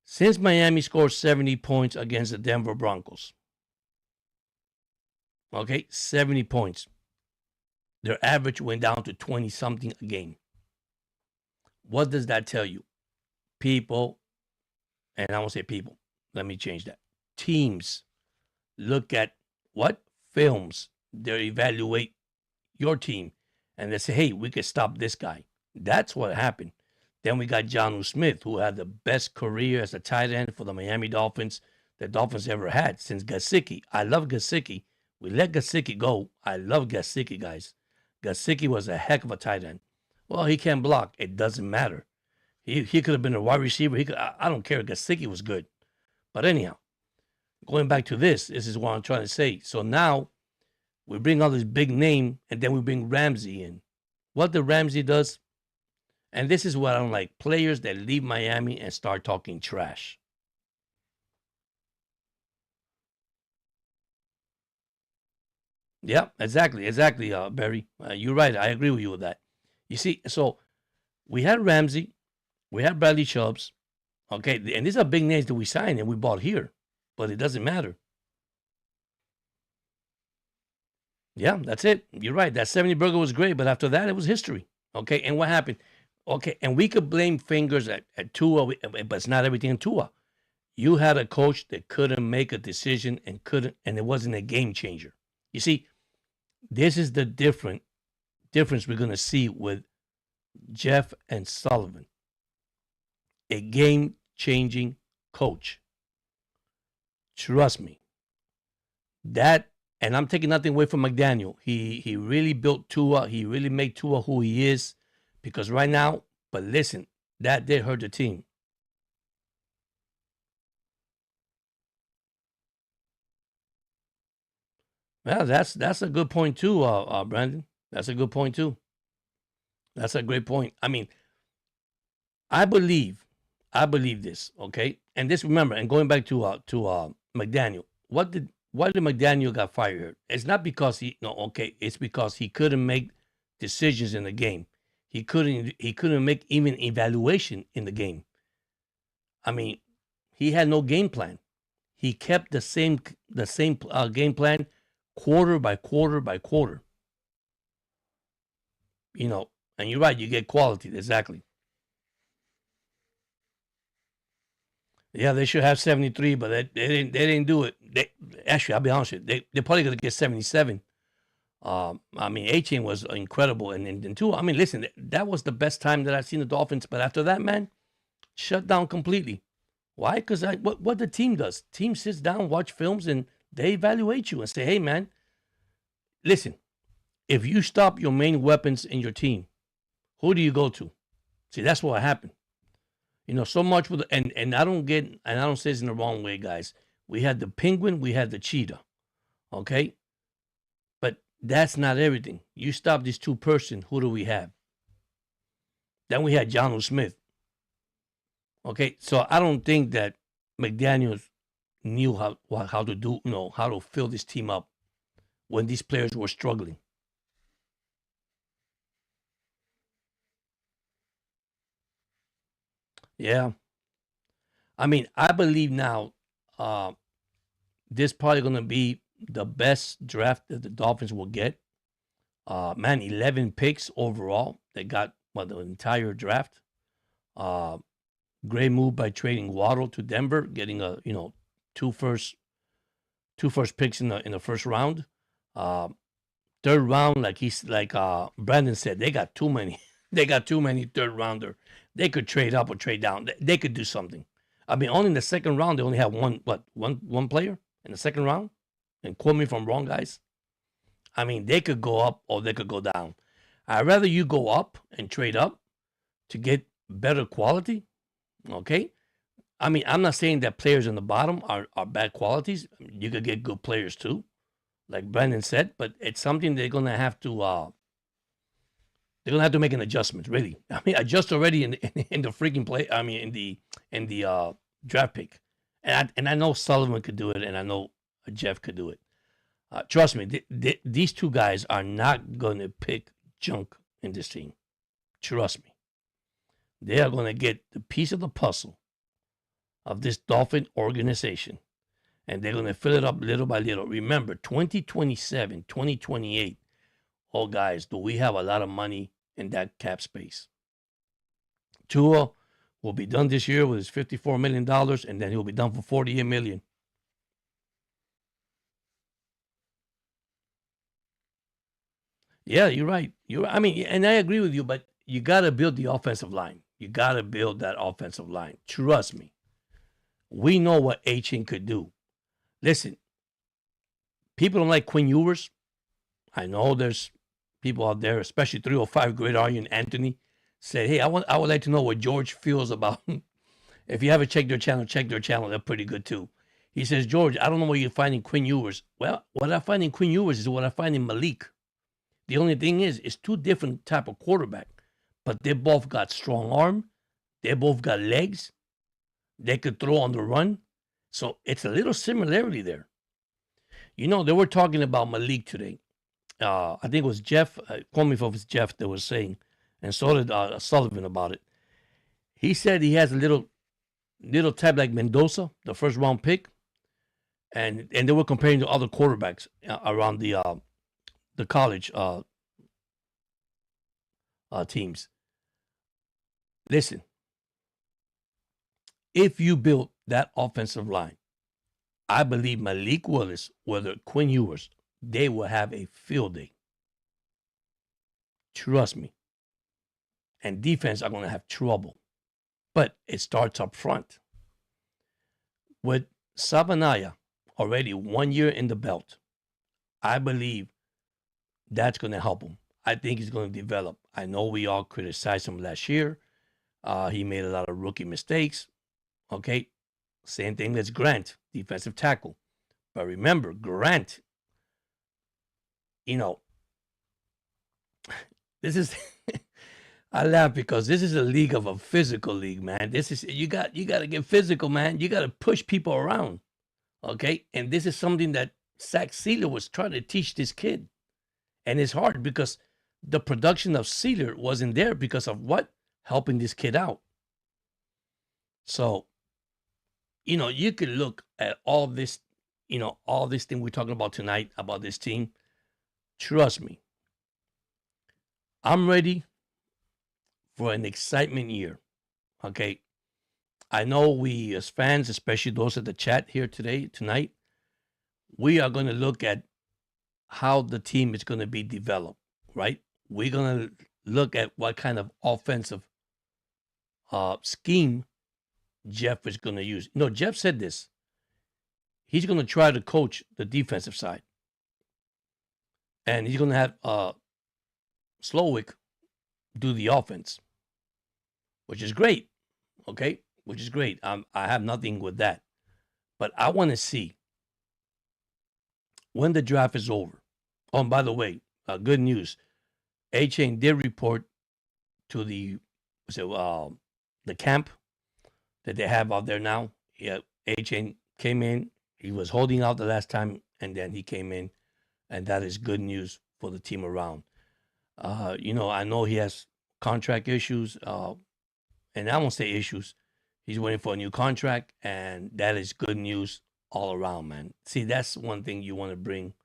Since Miami scored 70 points against the Denver Broncos, okay, 70 points, their average went down to 20-something a game. What does that tell you? People, and I won't say people, let me change that. Teams look at what? Films. They evaluate your team, and they say, hey, we could stop this guy. That's what happened. Then we got Jonnu Smith, who had the best career as a tight end for the Miami Dolphins the Dolphins ever had since Gesicki. I love Gesicki. We let Gesicki go. I love Gesicki, guys. Gesicki was a heck of a tight end. Well, he can't block. It doesn't matter. He could have been a wide receiver. I don't care. Gesicki was good. But anyhow, going back to this is what I'm trying to say. So now we bring all this big name, and then we bring Ramsey in. What the Ramsey does, and this is what I don't like, players that leave Miami and start talking trash. Yeah, exactly, Barry. You're right. I agree with you with that. You see, so we had Ramsey, we had Bradley Chubbs, okay, and these are big names that we signed and we bought here, but it doesn't matter. Yeah, that's it. You're right. That 70 burger was great, but after that, it was history. Okay, and what happened? Okay, and we could blame fingers at Tua, but it's not everything in Tua. You had a coach that couldn't make a decision and it wasn't a game changer. You see, this is the difference we're going to see with Jeff and Sullivan. A game changing coach. Trust me. That, and I'm taking nothing away from McDaniel. He really built Tua. He really made Tua who he is. Because right now, but listen, that did hurt the team. Well, that's a good point too, Brandon. That's a good point too. That's a great point. I mean, I believe, I believe this. Okay, and this remember, and going back to McDaniel, why did McDaniel got fired? It's not because he no okay. It's because he couldn't make decisions in the game. He couldn't make even evaluation in the game. I mean, he had no game plan. He kept the same game plan quarter by quarter by quarter. You know, and you're right. You get quality exactly. Yeah, they should have 73, but they didn't do it. Actually, I'll be honest with you, they're probably gonna get 77. I mean, 18 was incredible, and two. I mean, listen, that was the best time that I've seen the Dolphins. But after that, man, shut down completely. Why? Because what the team does, team sits down, watch films, and they evaluate you and say, hey, man, listen, if you stop your main weapons in your team, who do you go to? See, that's what happened. So much with and I don't say this in the wrong way, guys. We had the penguin, we had the cheetah. Okay? But that's not everything. You stop these two person, who do we have? Then we had John Smith. Okay, so I don't think that McDaniels knew how to do, how to fill this team up when these players were struggling. Yeah. I mean, I believe now uh this probably gonna be the best draft that the Dolphins will get. Man, 11 picks overall. They got the entire draft. Uh Great move by trading Waddle to Denver, getting two first two first picks in the first round. Uh Third round, like Brandon said, they got too many. They got too many third rounder. They could trade up or trade down. They could do something. I mean, only in the second round they only have one player in the second round. And quote me if I'm wrong, guys. I mean, they could go up or they could go down. I'd rather you go up and trade up to get better quality. Okay. I mean, I'm not saying that players in the bottom are bad qualities. You could get good players too, like Brandon said, but it's something they're gonna have to make an adjustment. Really, I mean, adjust already in the freaking play. I mean, in the draft pick, and I know Sullivan could do it, and I know Jeff could do it. Trust me, these two guys are not gonna pick junk in this team. Trust me, they are gonna get the piece of the puzzle of this Dolphin organization, and they're gonna fill it up little by little. Remember, 2027, 2028. Oh, guys, do we have a lot of money in that cap space? Tua will be done this year with his $54 million, and then he'll be done for $48 million. Yeah, you're right. I mean, and I agree with you, but you got to build the offensive line. You got to build that offensive line. Trust me. We know what Achin could do. Listen, people don't like Quinn Ewers. I know there's people out there, especially 305 Great Aryan Anthony, said, hey, I would like to know what George feels about if you haven't checked their channel, check their channel. They're pretty good too. He says, George, I don't know what you're finding Quinn Ewers. Well, what I find in Quinn Ewers is what I find in Malik. The only thing is, it's two different type of quarterback, but they both got strong arm. They both got legs. They could throw on the run. So it's a little similarity there. They were talking about Malik today. I think it was Jeff. Call me if it was Jeff that was saying, and so did Sullivan about it. He said he has a little type like Mendoza, the first round pick, and they were comparing to other quarterbacks around the college teams. Listen, if you build that offensive line, I believe Malik Willis, whether Quinn Ewers, they will have a field day. Trust me. And defense are going to have trouble. But it starts up front. With Sabanaya already 1 year in the belt, I believe that's going to help him. I think he's going to develop. I know we all criticized him last year. He made a lot of rookie mistakes. Okay. Same thing as Grant, defensive tackle. But remember, Grant, this is I laugh because this is a league of a physical league, man. This is you got to get physical, man. You got to push people around. Okay? And this is something that Zach Sealer was trying to teach this kid. And it's hard because the production of Sealer wasn't there because of what? Helping this kid out. So, you could look at all this, all this thing we're talking about tonight about this team. Trust me. I'm ready for an excitement year. Okay. I know we as fans, especially those at the chat here tonight, we are going to look at how the team is going to be developed, right? We're going to look at what kind of offensive scheme Jeff is going to use. Jeff said this. He's going to try to coach the defensive side. And he's going to have Slowick do the offense, which is great. Okay? Which is great. I have nothing with that. But I want to see when the draft is over. Oh, and by the way, good news. A-Chain did report to the camp that they have out there now. Yeah, A-Chain came in. He was holding out the last time, and then he came in, and that is good news for the team around. I know he has contract issues, and I won't say issues. He's waiting for a new contract, and that is good news all around, man. See, that's one thing you want to bring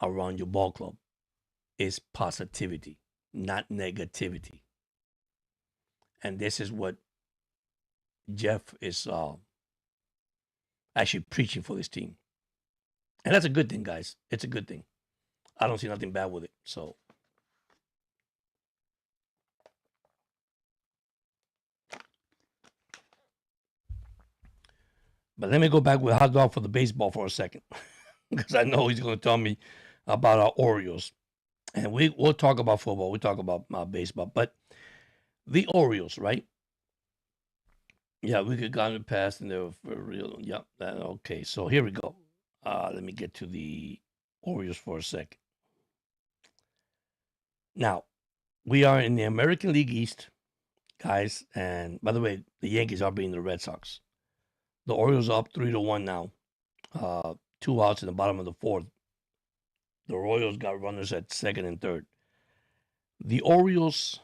around your ball club is positivity, not negativity. And this is what Jeff is actually preaching for this team. And that's a good thing, guys. It's a good thing. I don't see nothing bad with it. So, but let me go back with hot dog for the baseball for a second, because I know he's going to tell me about our Orioles. And we'll talk about football. We'll talk about baseball. But the Orioles, right? Yeah, we could go past and they were for real. Yeah, okay. So here we go. Let me get to the Orioles for a second. Now, we are in the American League East, guys. And by the way, the Yankees are beating the Red Sox. The Orioles are up 3-1 now. 2 outs in the bottom of the fourth. The Royals got runners at second and third. The Orioles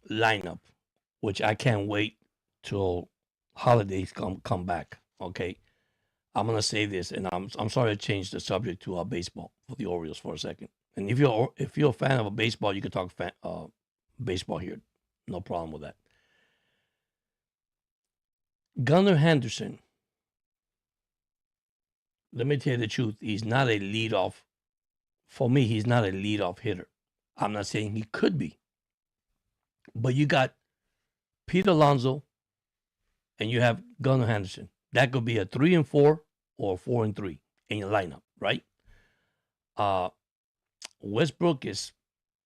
lineup, which I can't wait till holidays come back. Okay, I'm gonna say this, and I'm sorry to change the subject to baseball for the Orioles for a second. And if you're a fan of a baseball, you can talk baseball here. No problem with that. Gunnar Henderson. Let me tell you the truth. He's not a leadoff. For me, he's not a leadoff hitter. I'm not saying he could be. But you got Pete Alonso and you have Gunnar Henderson. That could be a 3-4 or 4-3 in your lineup, right? Westbrook is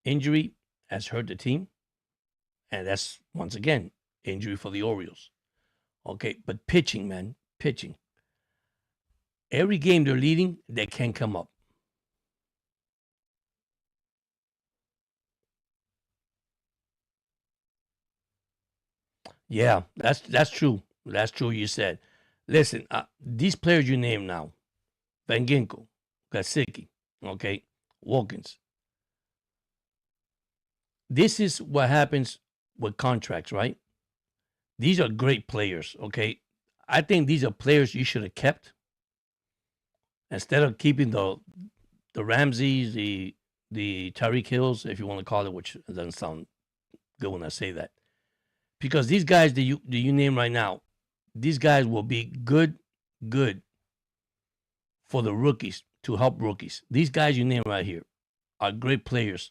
injury has hurt the team. And that's, once again, injury for the Orioles. Okay, but pitching, man, pitching. Every game they're leading, they can't come up. Yeah, that's true. That's true. You said. Listen, these players you name now, Van Ginkel, Gasicki, okay, Wilkins. This is what happens with contracts, right? These are great players, okay? I think these are players you should have kept instead of keeping the Ramses, the Tyreek Hills, if you want to call it, which doesn't sound good when I say that, because these guys that you name right now, these guys will be good for the rookies to help rookies. These guys you name right here are great players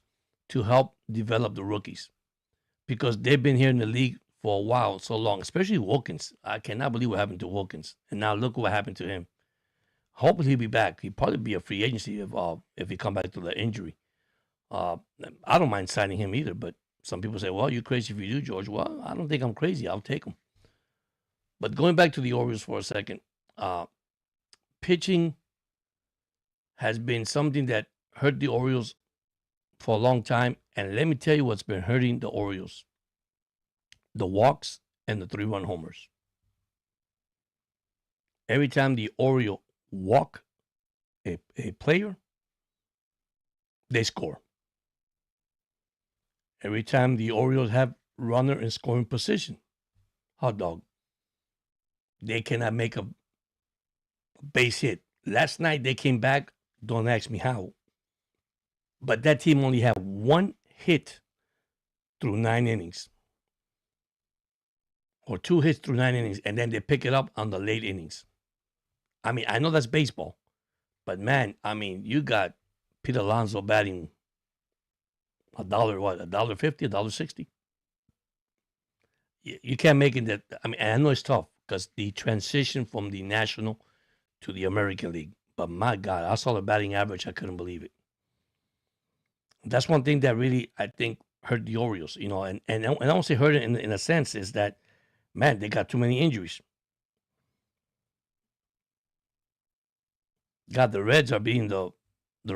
to help develop the rookies because they've been here in the league for a while, so long, especially Wilkins. I cannot believe what happened to Wilkins. And now look what happened to him. Hopefully he'll be back. He'll probably be a free agency if he come back to the injury. I don't mind signing him either, but some people say, well, you're crazy if you do, George. Well, I don't think I'm crazy. I'll take him. But going back to the Orioles for a second, pitching has been something that hurt the Orioles for a long time. And let me tell you what's been hurting the Orioles. The walks and the 3-run homers. Every time the Oriole walk a player, they score. Every time the Orioles have runner in scoring position, hot dog, they cannot make a base hit. Last night they came back, don't ask me how, but that team only had one hit through 9 innings. Or 2 hits through 9 innings, and then they pick it up on the late innings. I mean, I know that's baseball, but man, I mean, you got Pete Alonso batting $1.50, $1.60. You can't make it that. I mean, I know it's tough because the transition from the National to the American League. But my God, I saw the batting average. I couldn't believe it. That's one thing that really, I think, hurt the Orioles. You know, and I don't say hurt it in a sense is that, man, they got too many injuries. God, the Reds are beating the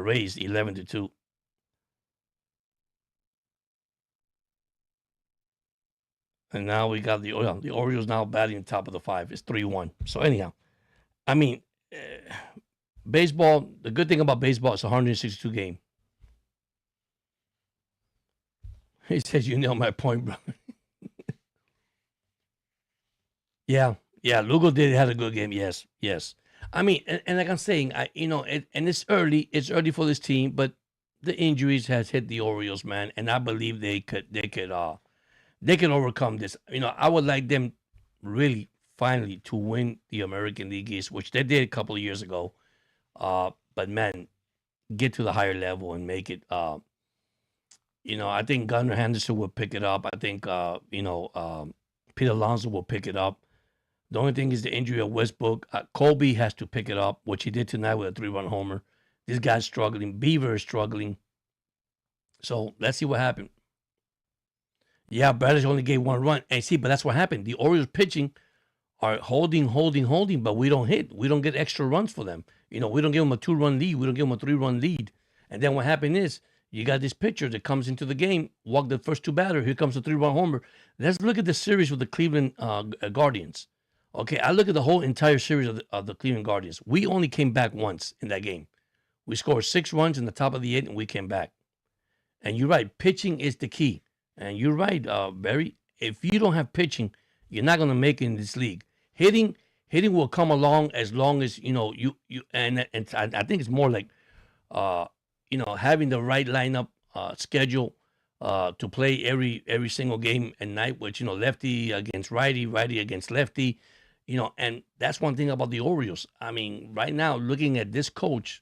Rays 11-2. And now we got the Orioles now batting top of the 5. It's 3-1. So anyhow, I mean, baseball, the good thing about baseball is 162 game. He says, you know my point, bro. Yeah. Lugo had a good game. Yes. I mean, and like I'm saying, and it's early. It's early for this team, but the injuries has hit the Orioles, man, and I believe they could overcome this. You know, I would like them really finally to win the American League East, which they did a couple of years ago. But man, get to the higher level and make it. I think Gunnar Henderson will pick it up. I think Pete Alonso will pick it up. The only thing is the injury of Westbrook. Colby has to pick it up, which he did tonight with a 3-run homer. This guy's struggling. Beaver is struggling. So let's see what happened. Yeah, Bradish only gave 1 run. And see, but that's what happened. The Orioles pitching are holding, but we don't hit. We don't get extra runs for them. We don't give them a 2-run lead. We don't give them a 3-run lead. And then what happened is you got this pitcher that comes into the game, walk the first 2 batters. Here comes a 3-run homer. Let's look at the series with the Cleveland Guardians. Okay, I look at the whole entire series of the Cleveland Guardians. We only came back once in that game. We scored 6 runs in the top of the 8th, and we came back. And you're right, pitching is the key. And you're right, Barry. If you don't have pitching, you're not going to make it in this league. Hitting will come along as long as you and I think it's more like having the right lineup schedule to play every single game at night, which lefty against righty against lefty. And that's one thing about the Orioles. I mean, right now, looking at this coach,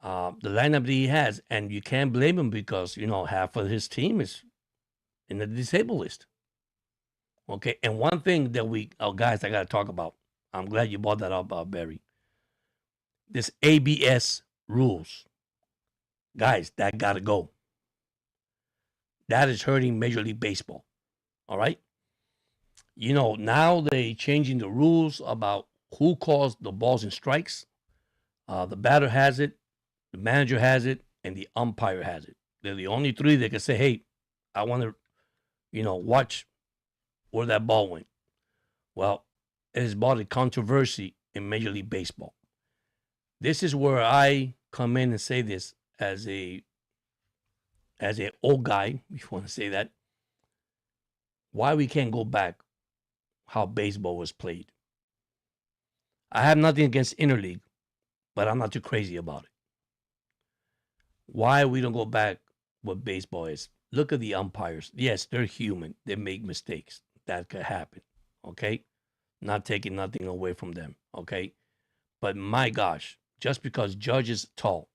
the lineup that he has, and you can't blame him because, half of his team is in the disabled list. Okay, and one thing that guys, I got to talk about. I'm glad you brought that up, Barry. This ABS rules. Guys, that got to go. That is hurting Major League Baseball. All right? Now they changing the rules about who calls the balls and strikes. The batter has it, the manager has it, and the umpire has it. They're the only 3 that can say, hey, I want to, watch where that ball went. Well, it has brought a controversy in Major League Baseball. This is where I come in and say this as a old guy, if you want to say that. Why we can't go back how baseball was played. I have nothing against interleague, but I'm not too crazy about it. Why we don't go back what baseball is? Look at the umpires. Yes, they're human. They make mistakes. That could happen. Okay, not taking nothing away from them. Okay, but my gosh, just because Judge is tall,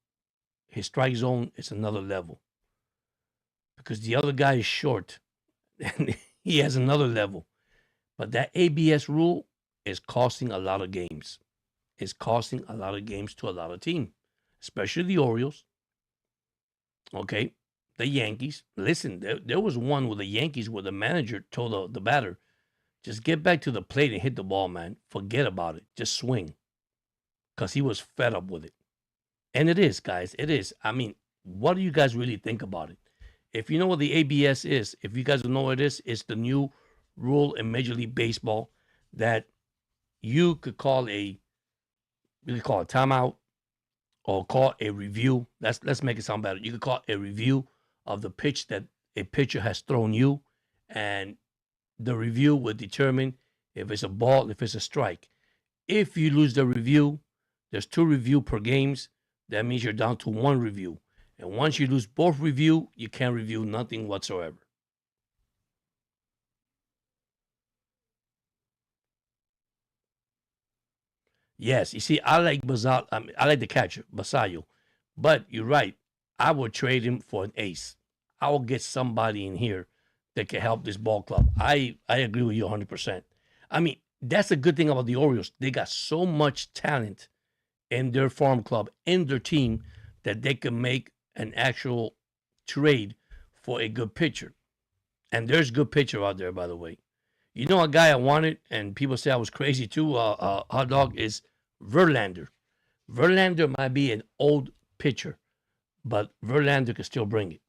his strike zone is another level. Because the other guy is short, and he has another level. But that ABS rule is costing a lot of games. It's costing a lot of games to a lot of teams, especially the Orioles. Okay, the Yankees. Listen, there was one with the Yankees where the manager told the batter, just get back to the plate and hit the ball, man. Forget about it. Just swing. Because he was fed up with it. And it is, guys. It is. I mean, what do you guys really think about it? If you know what the ABS is, if you guys don't know what it is, it's the new rule in Major League Baseball that you could call a timeout or call a review. Let's make it sound better. You could call a review of the pitch that a pitcher has thrown you, and the review will determine if it's a ball, if it's a strike. If you lose the review, there's 2 review per games. That means you're down to 1 review. And once you lose both review, you can't review nothing whatsoever. Yes, you see, I like I like the catcher, Basayo. But you're right. I would trade him for an ace. I will get somebody in here that can help this ball club. I agree with you 100%. I mean, that's a good thing about the Orioles. They got so much talent in their farm club, in their team, that they can make an actual trade for a good pitcher. And there's good pitcher out there, by the way. You know, a guy I wanted, and people say I was crazy too, hot dog, is Verlander. Verlander might be an old pitcher, but Verlander can still bring it.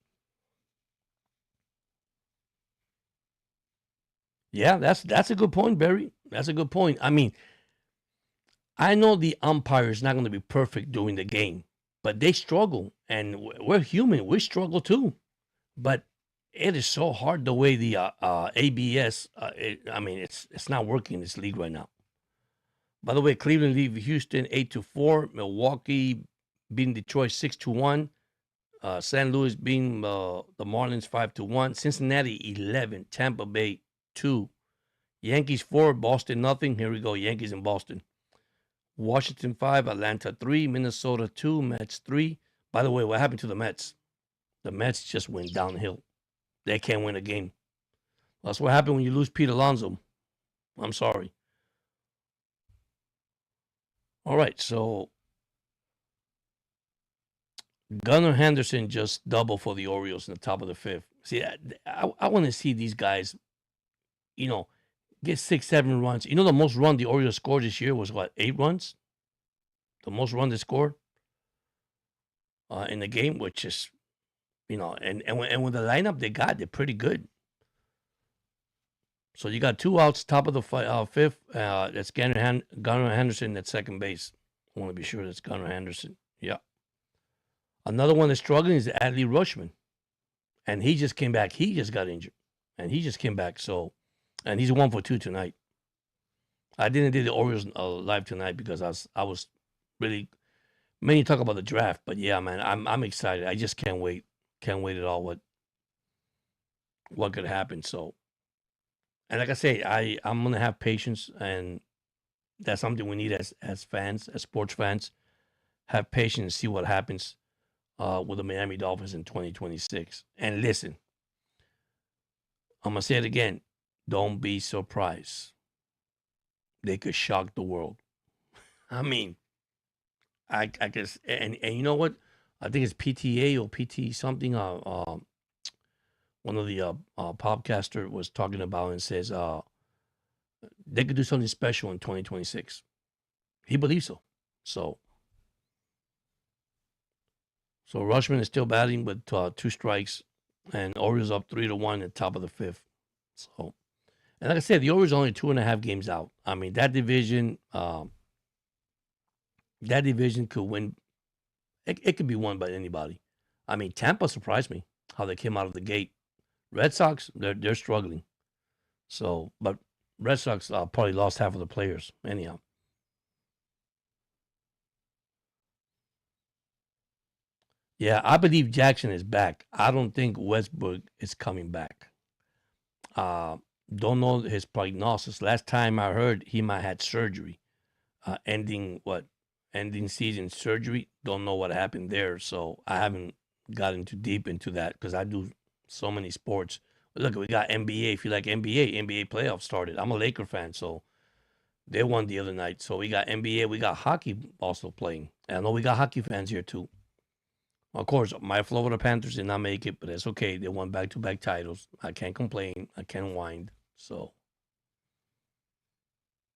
Yeah, that's a good point, Barry. That's a good point. I mean, I know the umpire is not going to be perfect during the game, but they struggle, and we're human. We struggle too. But it is so hard the way the ABS. I mean, it's not working in this league right now. By the way, Cleveland lead Houston 8-4. Milwaukee beating Detroit 6-1. St. Louis beating the Marlins 5-1. Cincinnati 11. Tampa Bay 2. Yankees 4. Boston nothing. Here we go. Yankees in Boston. Washington 5. Atlanta 3. Minnesota 2. Mets 3. By the way, what happened to the Mets? The Mets just went downhill. They can't win a game. That's what happened when you lose Pete Alonso. I'm sorry. All right, so Gunnar Henderson just doubled for the Orioles in the top of the 5th. See, I want to see these guys, get 6, 7 runs. You know, the most run the Orioles scored this year was what, 8 runs? The most run they scored in the game, which is, and with the lineup they got, they're pretty good. So you got 2 outs, top of the 5th. That's Gunnar Henderson at second base. I want to be sure that's Gunnar Henderson. Yeah. Another one that's struggling is Adley Rutschman. And he just came back. He just got injured. And he just came back. So, and he's 1 for 2 tonight. I didn't do the Orioles live tonight because I was really, many talk about the draft. But yeah, man, I'm excited. I just can't wait. Can't wait at all what could happen. So, and like I say, I'm gonna have patience, and that's something we need as fans, as sports fans. Have patience, see what happens with the Miami Dolphins in 2026. And listen, I'm gonna say it again: don't be surprised. They could shock the world. I mean, I guess, and you know what? I think it's PTA or PT something. One of the podcaster was talking about and says they could do something special in 2026. He believes so. So Rutschman is still batting with 2 strikes, and Orioles up 3-1 at the top of the 5th. So, and like I said, the Orioles are only 2.5 games out. I mean, that division could win. It could be won by anybody. I mean, Tampa surprised me how they came out of the gate. Red Sox, they're struggling. So, but Red Sox probably lost half of the players anyhow. Yeah, I believe Jackson is back. I don't think Westbrook is coming back. Uh, don't know his prognosis. Last time I heard, he might had surgery, ending what? Ending season surgery. Don't know what happened there. So I haven't gotten too deep into that because I do so many sports. Look, we got NBA. If you like NBA playoffs started. I'm a Laker fan, so they won the other night. So we got NBA. We got hockey also playing. And I know we got hockey fans here too. Of course, my Florida Panthers did not make it, but it's okay. They won back-to-back titles. I can't complain. I can't whine. So,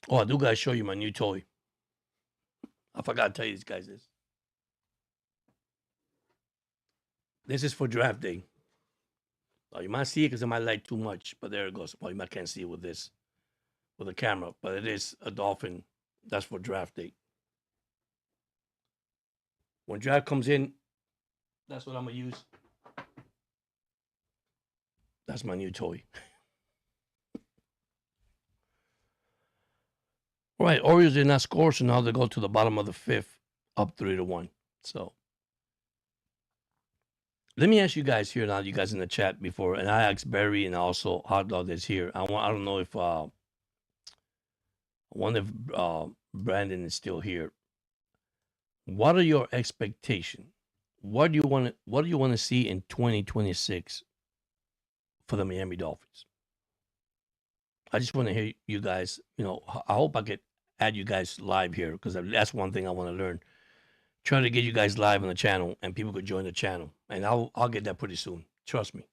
I do gotta show you my new toy. I forgot to tell you these guys this. This is for draft day. Oh, you might see it because it might light too much, but there it goes. Well, you might can't see it with this, with the camera, but it is a dolphin. That's for draft day. When draft comes in, that's what I'm gonna use. That's my new toy. Right, Orioles did not score, so now they go to the bottom of the fifth, up 3-1. So let me ask you guys here now, you guys in the chat before, and I asked Barry and also Hot Dog that's here. I don't know if I wonder if Brandon is still here. What are your expectations? What do you want to see in 2026 for the Miami Dolphins? I just want to hear you guys. I hope I could add you guys live here because that's one thing I want to learn. Trying to get you guys live on the channel and people could join the channel, and I'll get that pretty soon. Trust me.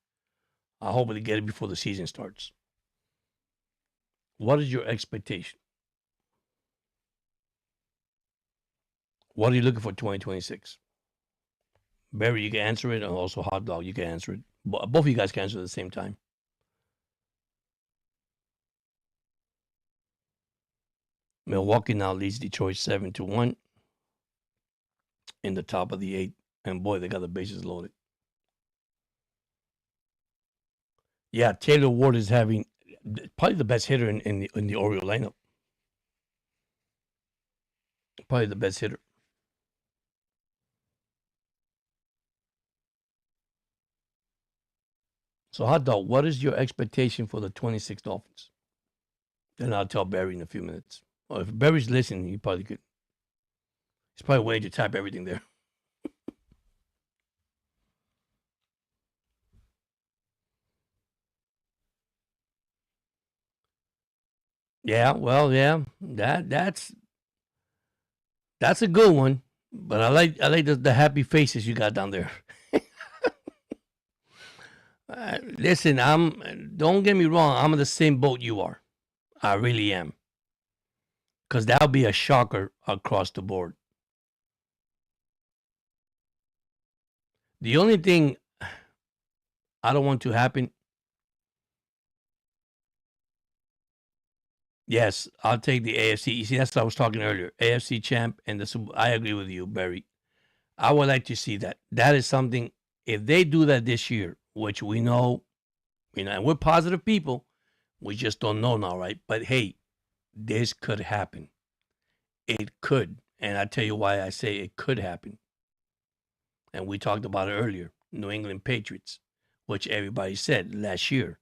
I hope to get it before the season starts. What is your expectation? What are you looking for 2026? Barry, you can answer it, and also Hot Dog, you can answer it. Both of you guys can answer at the same time. Milwaukee now leads Detroit 7-1 in the top of the 8th. And boy, they got the bases loaded. Yeah, Taylor Ward is having probably the best hitter in the Oriole lineup. Probably the best hitter. So, Hot Dog, what is your expectation for the 26 Dolphins? Then I'll tell Barry in a few minutes. Well, if Barry's listening, he probably could. He's probably waiting to type everything there. Yeah, well, yeah, that's a good one. But I like the happy faces you got down there. Listen, don't get me wrong. I'm in the same boat you are. I really am. Because that'll be a shocker across the board. The only thing I don't want to happen. Yes, I'll take the AFC. You see, that's what I was talking earlier. AFC champ and the Super. I agree with you, Barry. I would like to see that. That is something. If they do that this year, which we know, and we're positive people, we just don't know now, right? But hey, this could happen. It could, and I tell you why I say it could happen. And we talked about it earlier. New England Patriots, which everybody said last year.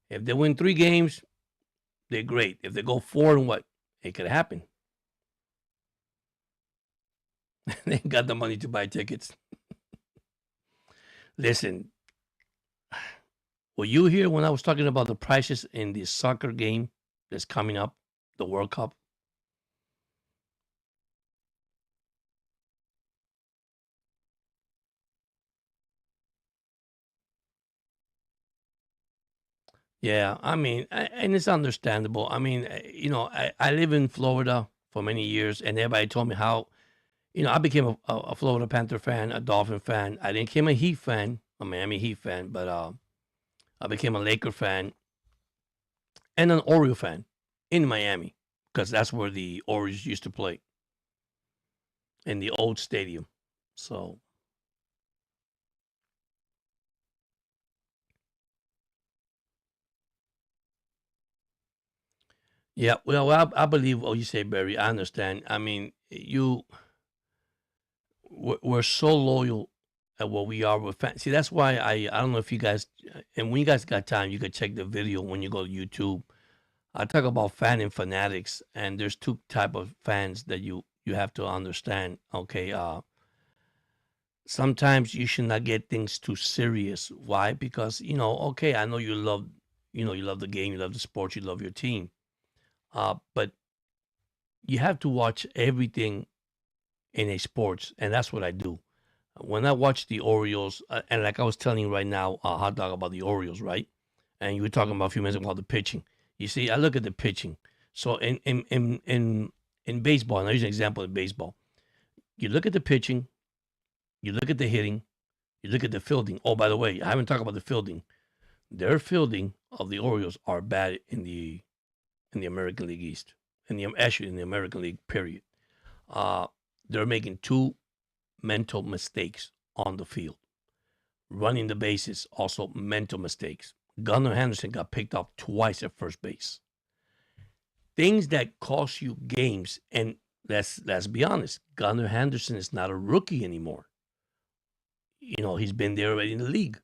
If they win 3 games, they're great. If they go 4 and what? It could happen. They ain't got the money to buy tickets. Listen, were you here when I was talking about the prices in the soccer game that's coming up, the World Cup? Yeah, I mean, and it's understandable. I mean, I live in Florida for many years, and everybody told me how, I became a Florida Panther fan, a Dolphin fan. I didn't become a Heat fan, a Miami Heat fan, but I became a Laker fan and an Oriole fan in Miami because that's where the Orioles used to play in the old stadium. So, yeah, well, I believe what you say, Barry. I understand. I mean, we're so loyal at what we are with fans. See, that's why I don't know if you guys, and when you guys got time, you could check the video when you go to YouTube. I talk about fan and fanatics, and there's two type of fans that you have to understand. Okay, sometimes you should not get things too serious. Why? Because okay, I know you love, you love the game, you love the sport, you love your team, but you have to watch everything in a sports, and that's what I do. When I watch the Orioles, and like I was telling you right now, hot dog about the Orioles, right? And you were talking about a few minutes about the pitching. You see, I look at the pitching. So in baseball, and I use an example in baseball. You look at the pitching, you look at the hitting, you look at the fielding. Oh, by the way, I haven't talked about the fielding. Their fielding of the Orioles are bad in the American League East, actually in the American League period. They're making two mental mistakes on the field. Running the bases, also mental mistakes. Gunnar Henderson got picked off twice at first base. Things that cost you games, and let's be honest, Gunnar Henderson is not a rookie anymore. He's been there already in the league.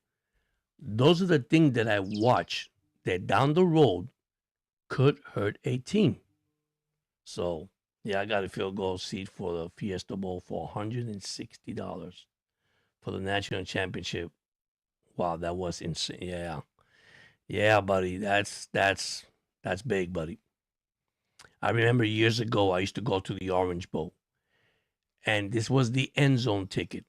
Those are the things that I watch that down the road could hurt a team. So, yeah, I got a field goal seat for the Fiesta Bowl for $160 for the national championship. Wow, that was insane. Yeah, buddy, that's big, buddy. I remember years ago I used to go to the Orange Bowl, and this was the end zone ticket.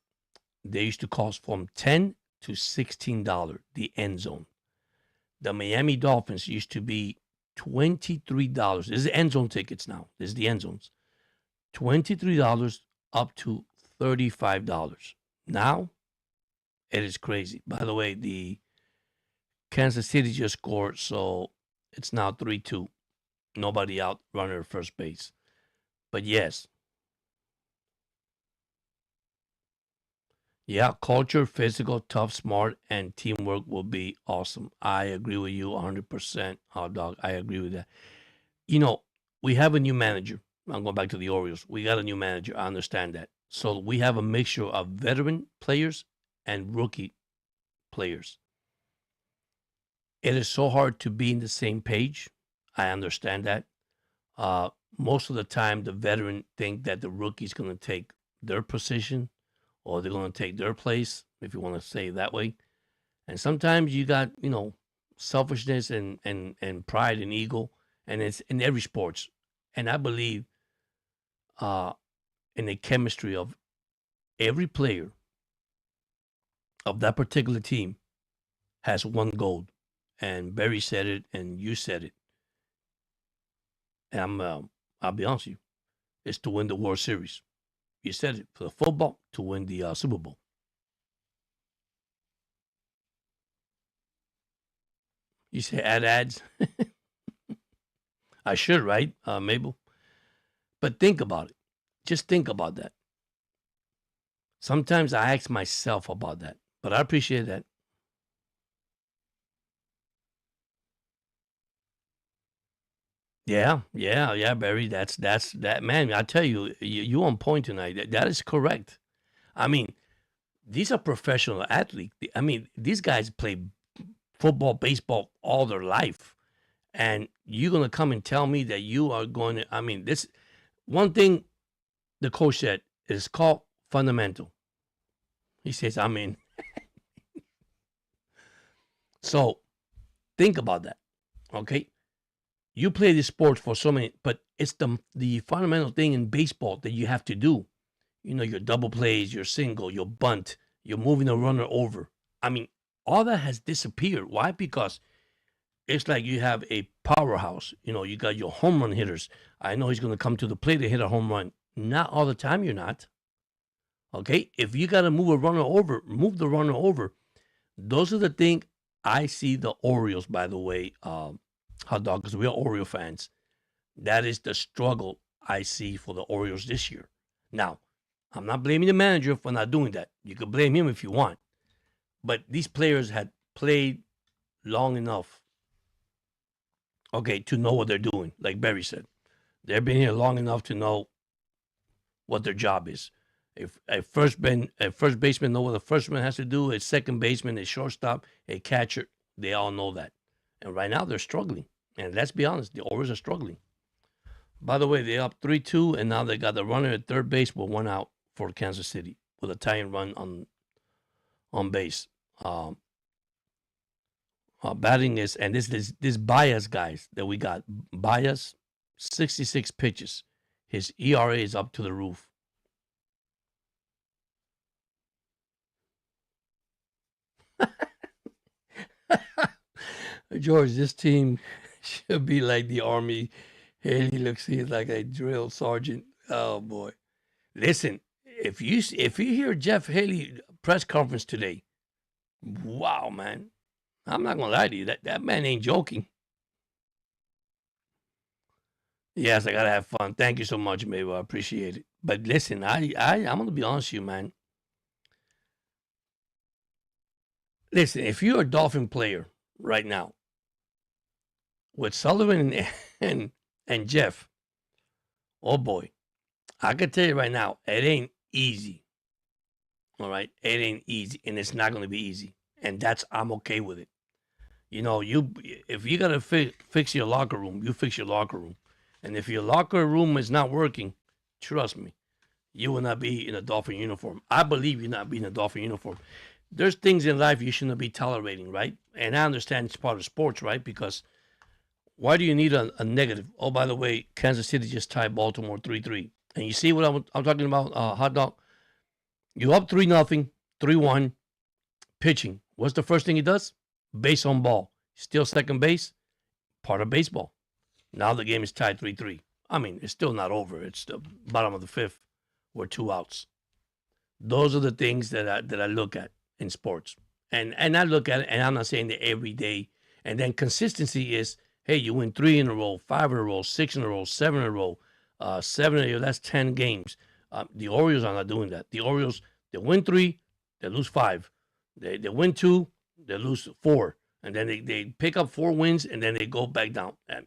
They used to cost from $10 to $16, the end zone. The Miami Dolphins used to be $23. This is the end zone tickets now. This is the end zones. $23 up to $35. Now, it is crazy. By the way, the Kansas City just scored, so it's now 3-2. Nobody out running at first base. But yes. Yeah, culture, physical, tough, smart, and teamwork will be awesome. I agree with you 100%, hot dog. I agree with that. We have a new manager. I'm going back to the Orioles. We got a new manager. I understand that. So we have a mixture of veteran players and rookie players. It is so hard to be in the same page. I understand that. Most of the time, the veteran think that the rookie's going to take their position, or they're going to take their place, if you want to say it that way. And sometimes you got, selfishness and pride and ego, and it's in every sports. And I believe in the chemistry of every player of that particular team has one goal. And Barry said it, and you said it. And I'll be honest with you, it's to win the World Series. You said it, for the football, to win the Super Bowl. You say add ads? I should, right, Mabel? But think about it. Just think about that. Sometimes I ask myself about that, but I appreciate that. Yeah, Barry. That's that, man. I tell you, you on point tonight. That is correct. I mean, these are professional athletes. I mean, these guys play football, baseball all their life, and you're gonna come and tell me that you are going to. I mean, this one thing the coach said is called fundamental. He says, I mean, so think about that, okay? You play this sport for so many, but it's the fundamental thing in baseball that you have to do. Your double plays, your single, your bunt, you're moving the runner over. I mean, all that has disappeared. Why? Because it's like you have a powerhouse. You got your home run hitters. I know he's going to come to the plate to hit a home run. Not all the time, you're not. Okay? If you got to move a runner over, move the runner over. Those are the things I see the Orioles, by the way, hot dog, because we are Oriole fans. That is the struggle I see for the Orioles this year. Now, I'm not blaming the manager for not doing that. You can blame him if you want. But these players had played long enough, okay, to know what they're doing, like Barry said. They've been here long enough to know what their job is. If a first baseman know what the first man has to do, a second baseman, a shortstop, a catcher, they all know that. And right now they're struggling. And let's be honest, the Orioles are struggling. By the way, they're up 3-2, and now they got the runner at third base with one out for Kansas City with a tying run on base. Batting is, and this Baez guys that we got. Baez, 66 pitches. His ERA is up to the roof. George, this team should be like the Army. Haley looks he's like a drill sergeant. Oh boy. Listen, if you hear Jeff Haley press conference today, wow, man. I'm not gonna lie to you. That man ain't joking. Yes, I gotta have fun. Thank you so much, Mabel. I appreciate it. But listen, I'm gonna be honest with you, man. Listen, if you're a Dolphin player right now, with Sullivan and Jeff, oh boy, I can tell you right now, it ain't easy. All right, it ain't easy, and it's not gonna be easy, and I'm okay with it. You know, if you gotta fix your locker room, you fix your locker room, and if your locker room is not working, trust me, you will not be in a Dolphin uniform. I believe you're not being a Dolphin uniform. There's things in life you shouldn't be tolerating, right? And I understand it's part of sports, right? Because why do you need a negative? Oh, by the way, Kansas City just tied Baltimore 3-3. And you see what I'm talking about, hot dog? You up 3-0, 3-1, pitching. What's the first thing he does? Base on ball. Still second base, part of baseball. Now the game is tied 3-3. I mean, it's still not over. It's the bottom of the fifth. We're 2 outs. Those are the things that I look at in sports. And I look at it, and I'm not saying that every day. And then consistency is, hey, you win 3 in a row, 5 in a row, 6 in a row, 7 in a row, 7 in a row, that's 10 games. The Orioles are not doing that. The Orioles, they win 3, they lose 5. They win 2, they lose 4. And then they pick up 4 wins, and then they go back down. And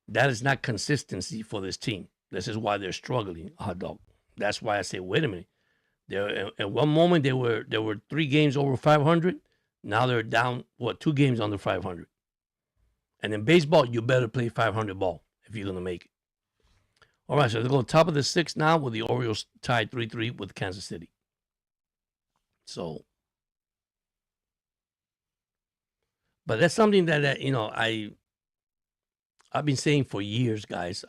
that is not consistency for this team. This is why they're struggling, hot dog. That's why I say, wait a minute. At one moment, they were 3 games over 500. Now they're down, 2 games under 500. And in baseball, you better play 500 ball if you're going to make it. All right, so they go top of the 6th now with the Orioles tied 3-3 with Kansas City. So, but that's something that you know, I've been saying for years, guys.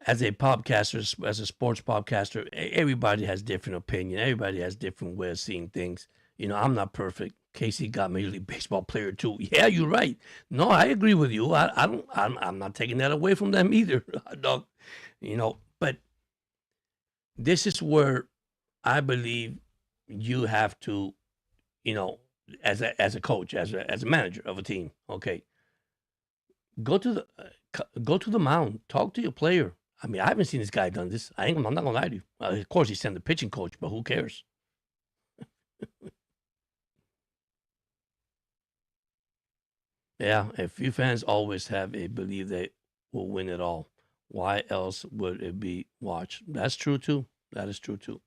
As a podcaster, as a sports podcaster, everybody has different opinion. Everybody has different way of seeing things. You know, I'm not perfect. Casey got Major League Baseball player too. Yeah, you're right. No, I agree with you. I'm not taking that away from them either, dog. You know, but this is where I believe you have to, you know, as a coach, as a manager of a team. Okay, go to the mound, talk to your player. I mean, I haven't seen this guy done this. I'm not gonna lie to you. Of course, he sent the pitching coach, but who cares? Yeah, a few fans always have a belief they will win it all. Why else would it be watched? That's true too. That is true too.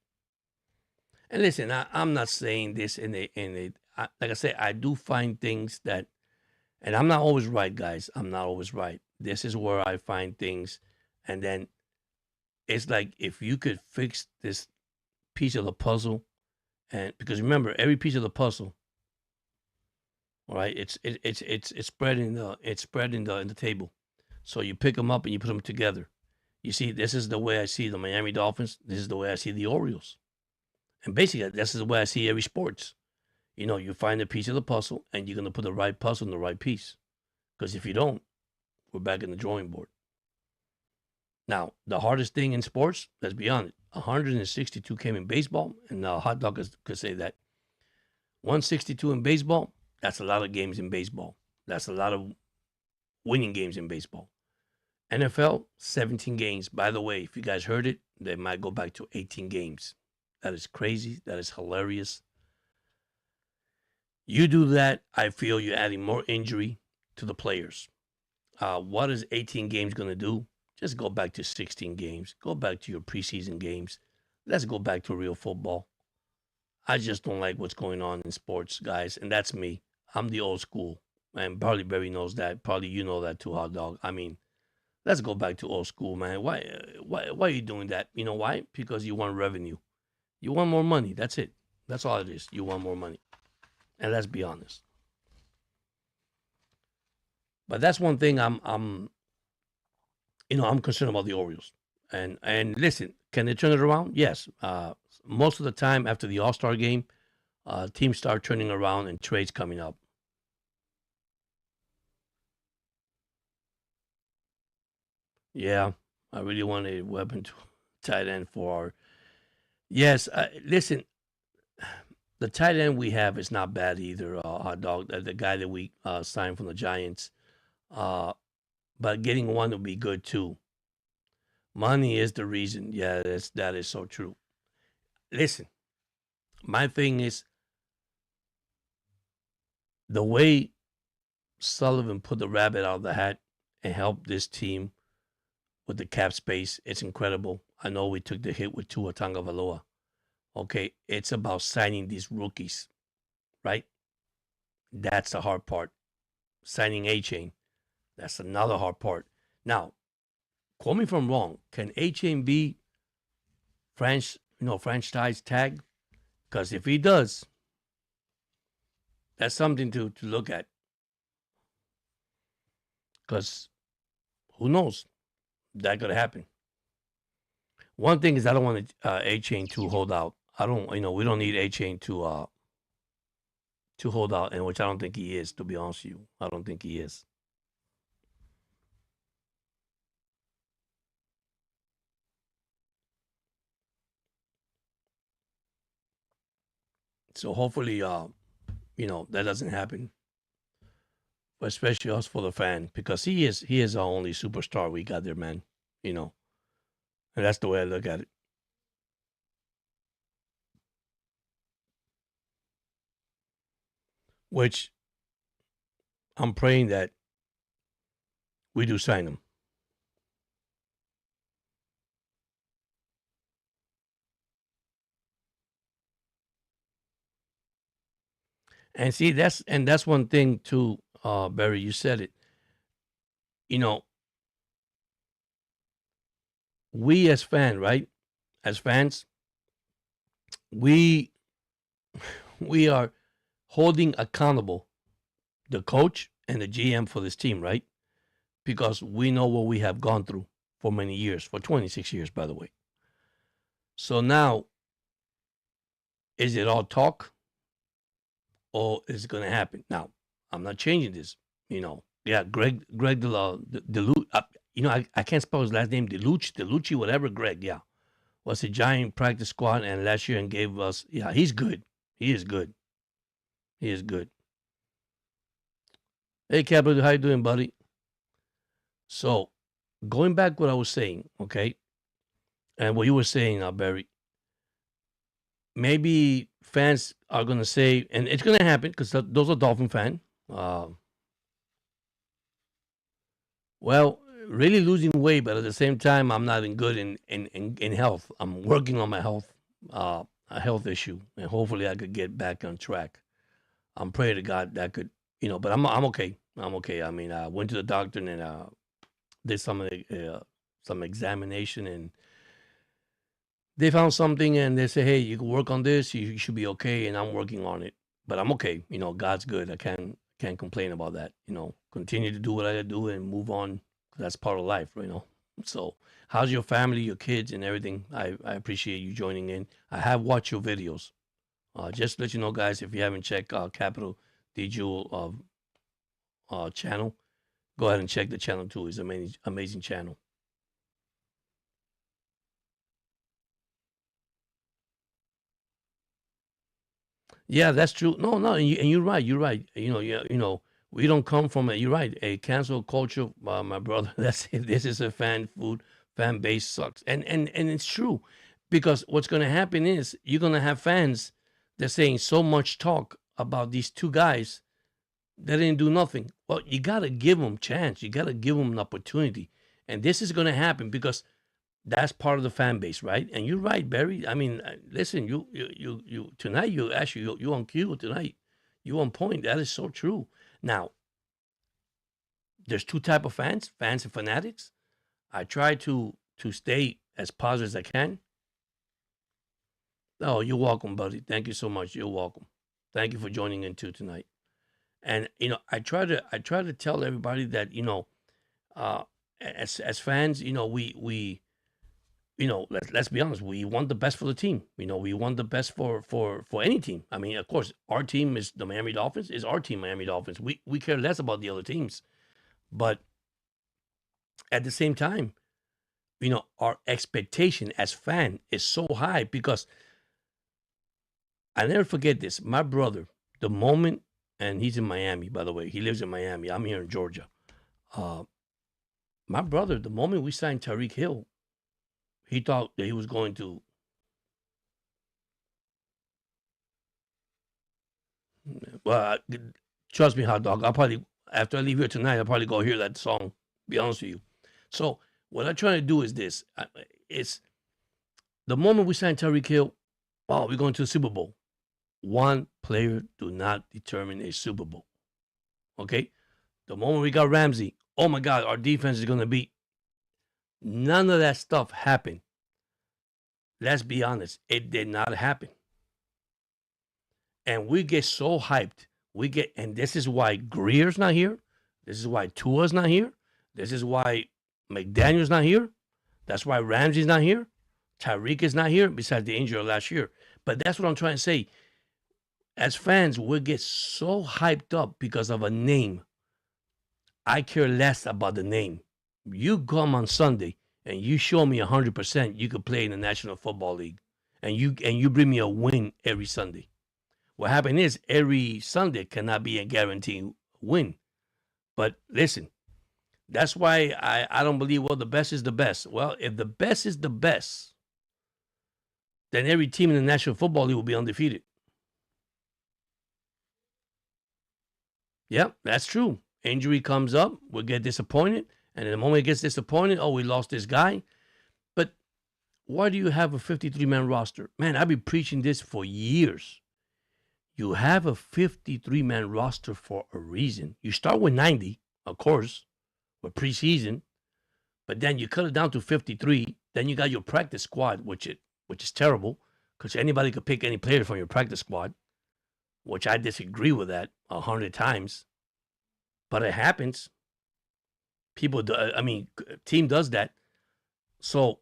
And listen, I'm not saying this like I said, I do find things that, and I'm not always right, guys. I'm not always right. This is where I find things, and then it's like if you could fix this piece of the puzzle, and because remember, every piece of the puzzle, all right, it's spread in the table. So you pick them up and you put them together. You see, this is the way I see the Miami Dolphins. This is the way I see the Orioles. And basically, this is the way I see every sports. You know, you find a piece of the puzzle, and you're going to put the right puzzle in the right piece. Because if you don't, we're back in the drawing board. Now, the hardest thing in sports, let's be honest, 162 came in baseball, and hot dog could say that. 162 in baseball, that's a lot of games in baseball. That's a lot of winning games in baseball. NFL, 17 games. By the way, if you guys heard it, they might go back to 18 games. That is crazy. That is hilarious. You do that, I feel you're adding more injury to the players. What is 18 games going to do? Just go back to 16 games. Go back to your preseason games. Let's go back to real football. I just don't like what's going on in sports, guys, and that's me. I'm the old school, and probably Barry knows that. Probably you know that too, hot dog. I mean, let's go back to old school, man. Why are you doing that? You know why? Because you want revenue. You want more money. That's it. That's all it is. You want more money, and let's be honest. But that's one thing I'm concerned about the Orioles. And listen, can they turn it around? Yes. Most of the time after the All-Star game, teams start turning around and trades coming up. Yeah, I really want a weapon to tight end for our. Yes, listen, the tight end we have is not bad either. Hot dog, the guy that we signed from the Giants. Uh, but getting one would be good too. Money is the reason. Yeah, that is so true. Listen, my thing is the way Sullivan put the rabbit out of the hat and helped this team with the cap space. It's incredible. I know we took the hit with Tua Tagovailoa. Okay, it's about signing these rookies, right? That's the hard part. Signing A-Chain, that's another hard part. Now, quote me if I'm wrong. Can A-Chain be franchise tag? Because if he does, that's something to look at. Because who knows? That could happen. One thing is I don't want A-Chain to hold out. I don't, we don't need A-Chain to hold out, and which I don't think he is, to be honest with you. I don't think he is. So hopefully, that doesn't happen. But especially us for the fan, because he is our only superstar we got there, man. And that's the way I look at it. Which I'm praying that we do sign him. And see, that's one thing too, Barry. You said it. We as fans, right? As fans, we we are holding accountable the coach and the GM for this team, right? Because we know what we have gone through for many years, for 26 years, by the way. So now, is it all talk or is it going to happen? Now, I'm not changing this, Yeah, Greg Delucci, I can't spell his last name, Delucci, whatever, Greg, yeah. Was a giant practice squad and last year and gave us, yeah, he's good. He is good. He is good. Hey, Capital, how you doing, buddy? So, going back what I was saying, okay, and what you were saying, Barry, maybe fans are going to say, and it's going to happen because those are Dolphin fans. Well, really losing weight, but at the same time, I'm not in good in health. I'm working on my health, a health issue, and hopefully I could get back on track. I'm praying to God that could, but I'm okay. I'm okay. I mean, I went to the doctor and did some examination, and they found something, and they say, hey, you can work on this. You should be okay, and I'm working on it. But I'm okay. God's good. I can't complain about that. Continue to do what I do and move on. That's part of life, So, how's your family, your kids, and everything? I appreciate you joining in. I have watched your videos. Just to let you know, guys, if you haven't checked Capital D Jewel channel, go ahead and check the channel too. It's an amazing channel. Yeah, that's true. No, and you're right. You're right. We don't come from it. You're right. A cancel culture, my brother. That's it. This is a fan base sucks, and it's true, because what's going to happen is you're going to have fans that saying so much talk about these two guys that didn't do nothing. Well, you got to give them chance. You got to give them an opportunity, and this is going to happen because That's part of the fan base, right? And you're right, Barry. I mean, listen, you tonight. You on cue tonight. You on point. That is so true. Now, there's two type of fans: fans and fanatics. I try to stay as positive as I can. Oh, you're welcome, buddy. Thank you so much. You're welcome. Thank you for joining in too tonight. And I try to tell everybody that uh, as fans, we let's be honest, we want the best for the team. We want the best for any team. I mean, of course, our team is the Miami Dolphins. Is our team Miami Dolphins? We care less about the other teams, but at the same time, our expectation as fan is so high because I never forget this. My brother, the moment, and he's in Miami, by the way. He lives in Miami. I'm here in Georgia. Uh, my brother, the moment we signed Tyreek Hill, he thought that he was going to. Well, trust me, hot dog. I'll probably after I leave here tonight, I'll probably go hear that song. Be honest with you. So what I'm trying to do is this: it's the moment we signed Tyreek Hill. Oh, we're going to the Super Bowl. One player do not determine a Super Bowl. Okay, the moment we got Ramsey, oh my God, our defense is going to beat. None of that stuff happened. Let's be honest, it did not happen. And we get so hyped. And this is why Greer's not here. This is why Tua's not here. This is why McDaniel's not here. That's why Ramsey's not here. Tyreek is not here, besides the injury last year. But that's what I'm trying to say. As fans, we get so hyped up because of a name. I care less about the name. You come on Sunday and you show me 100% you could play in the National Football League, and you bring me a win every Sunday. What happened is every Sunday cannot be a guaranteed win. But listen, that's why I don't believe, well, the best is the best. Well, if the best is the best, then every team in the National Football League will be undefeated. Yep, that's true. Injury comes up, we'll get disappointed. And the moment it gets disappointed, oh, we lost this guy. But why do you have a 53-man roster? Man, I've been preaching this for years. You have a 53-man roster for a reason. You start with 90, of course, with preseason, but then you cut it down to 53. Then you got your practice squad, which is terrible because anybody could pick any player from your practice squad, which I disagree with that 100 times. But it happens. Team does that. So,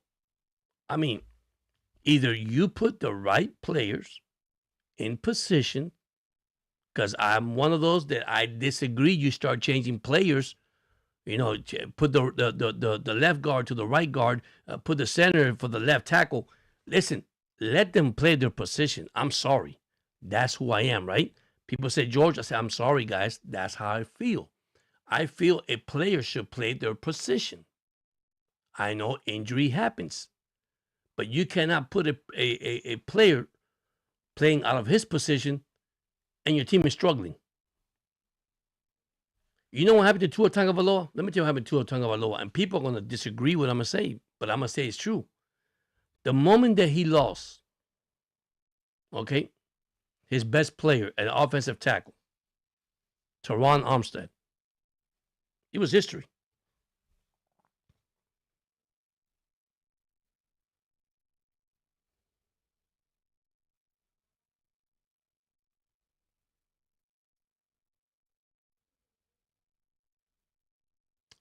either you put the right players in position, because I'm one of those that I disagree. You start changing players, put the left guard to the right guard, put the center for the left tackle. Listen, let them play their position. I'm sorry. That's who I am, right? People say, George, I say, I'm sorry, guys. That's how I feel. I feel a player should play their position. I know injury happens, but you cannot put a player playing out of his position and your team is struggling. You know what happened to Tua Tagovailoa? Let me tell you what happened to Tua Tagovailoa, and people are going to disagree with what I'm going to say, but I'm going to say it's true. The moment that he lost, okay, his best player, an offensive tackle, Teron Armstead, it was history.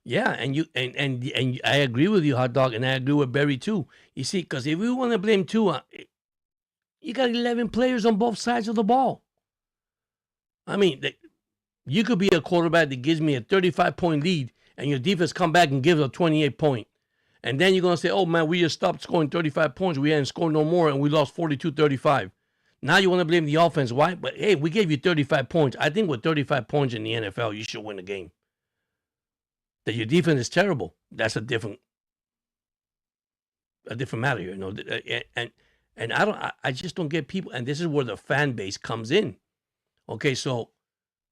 Yeah, and I agree with you, hot dog, and I agree with Barry too. You see, because if we want to blame Tua, you got 11 players on both sides of the ball. I mean, you could be a quarterback that gives me a 35-point lead, and your defense come back and gives a 28-point. And then you're going to say, oh, man, we just stopped scoring 35 points. We hadn't scored no more, and we lost 42-35. Now you want to blame the offense. Why? But, hey, we gave you 35 points. I think with 35 points in the NFL, you should win the game. That your defense is terrible, that's a different matter here. And I just don't get people, and this is where the fan base comes in. Okay, so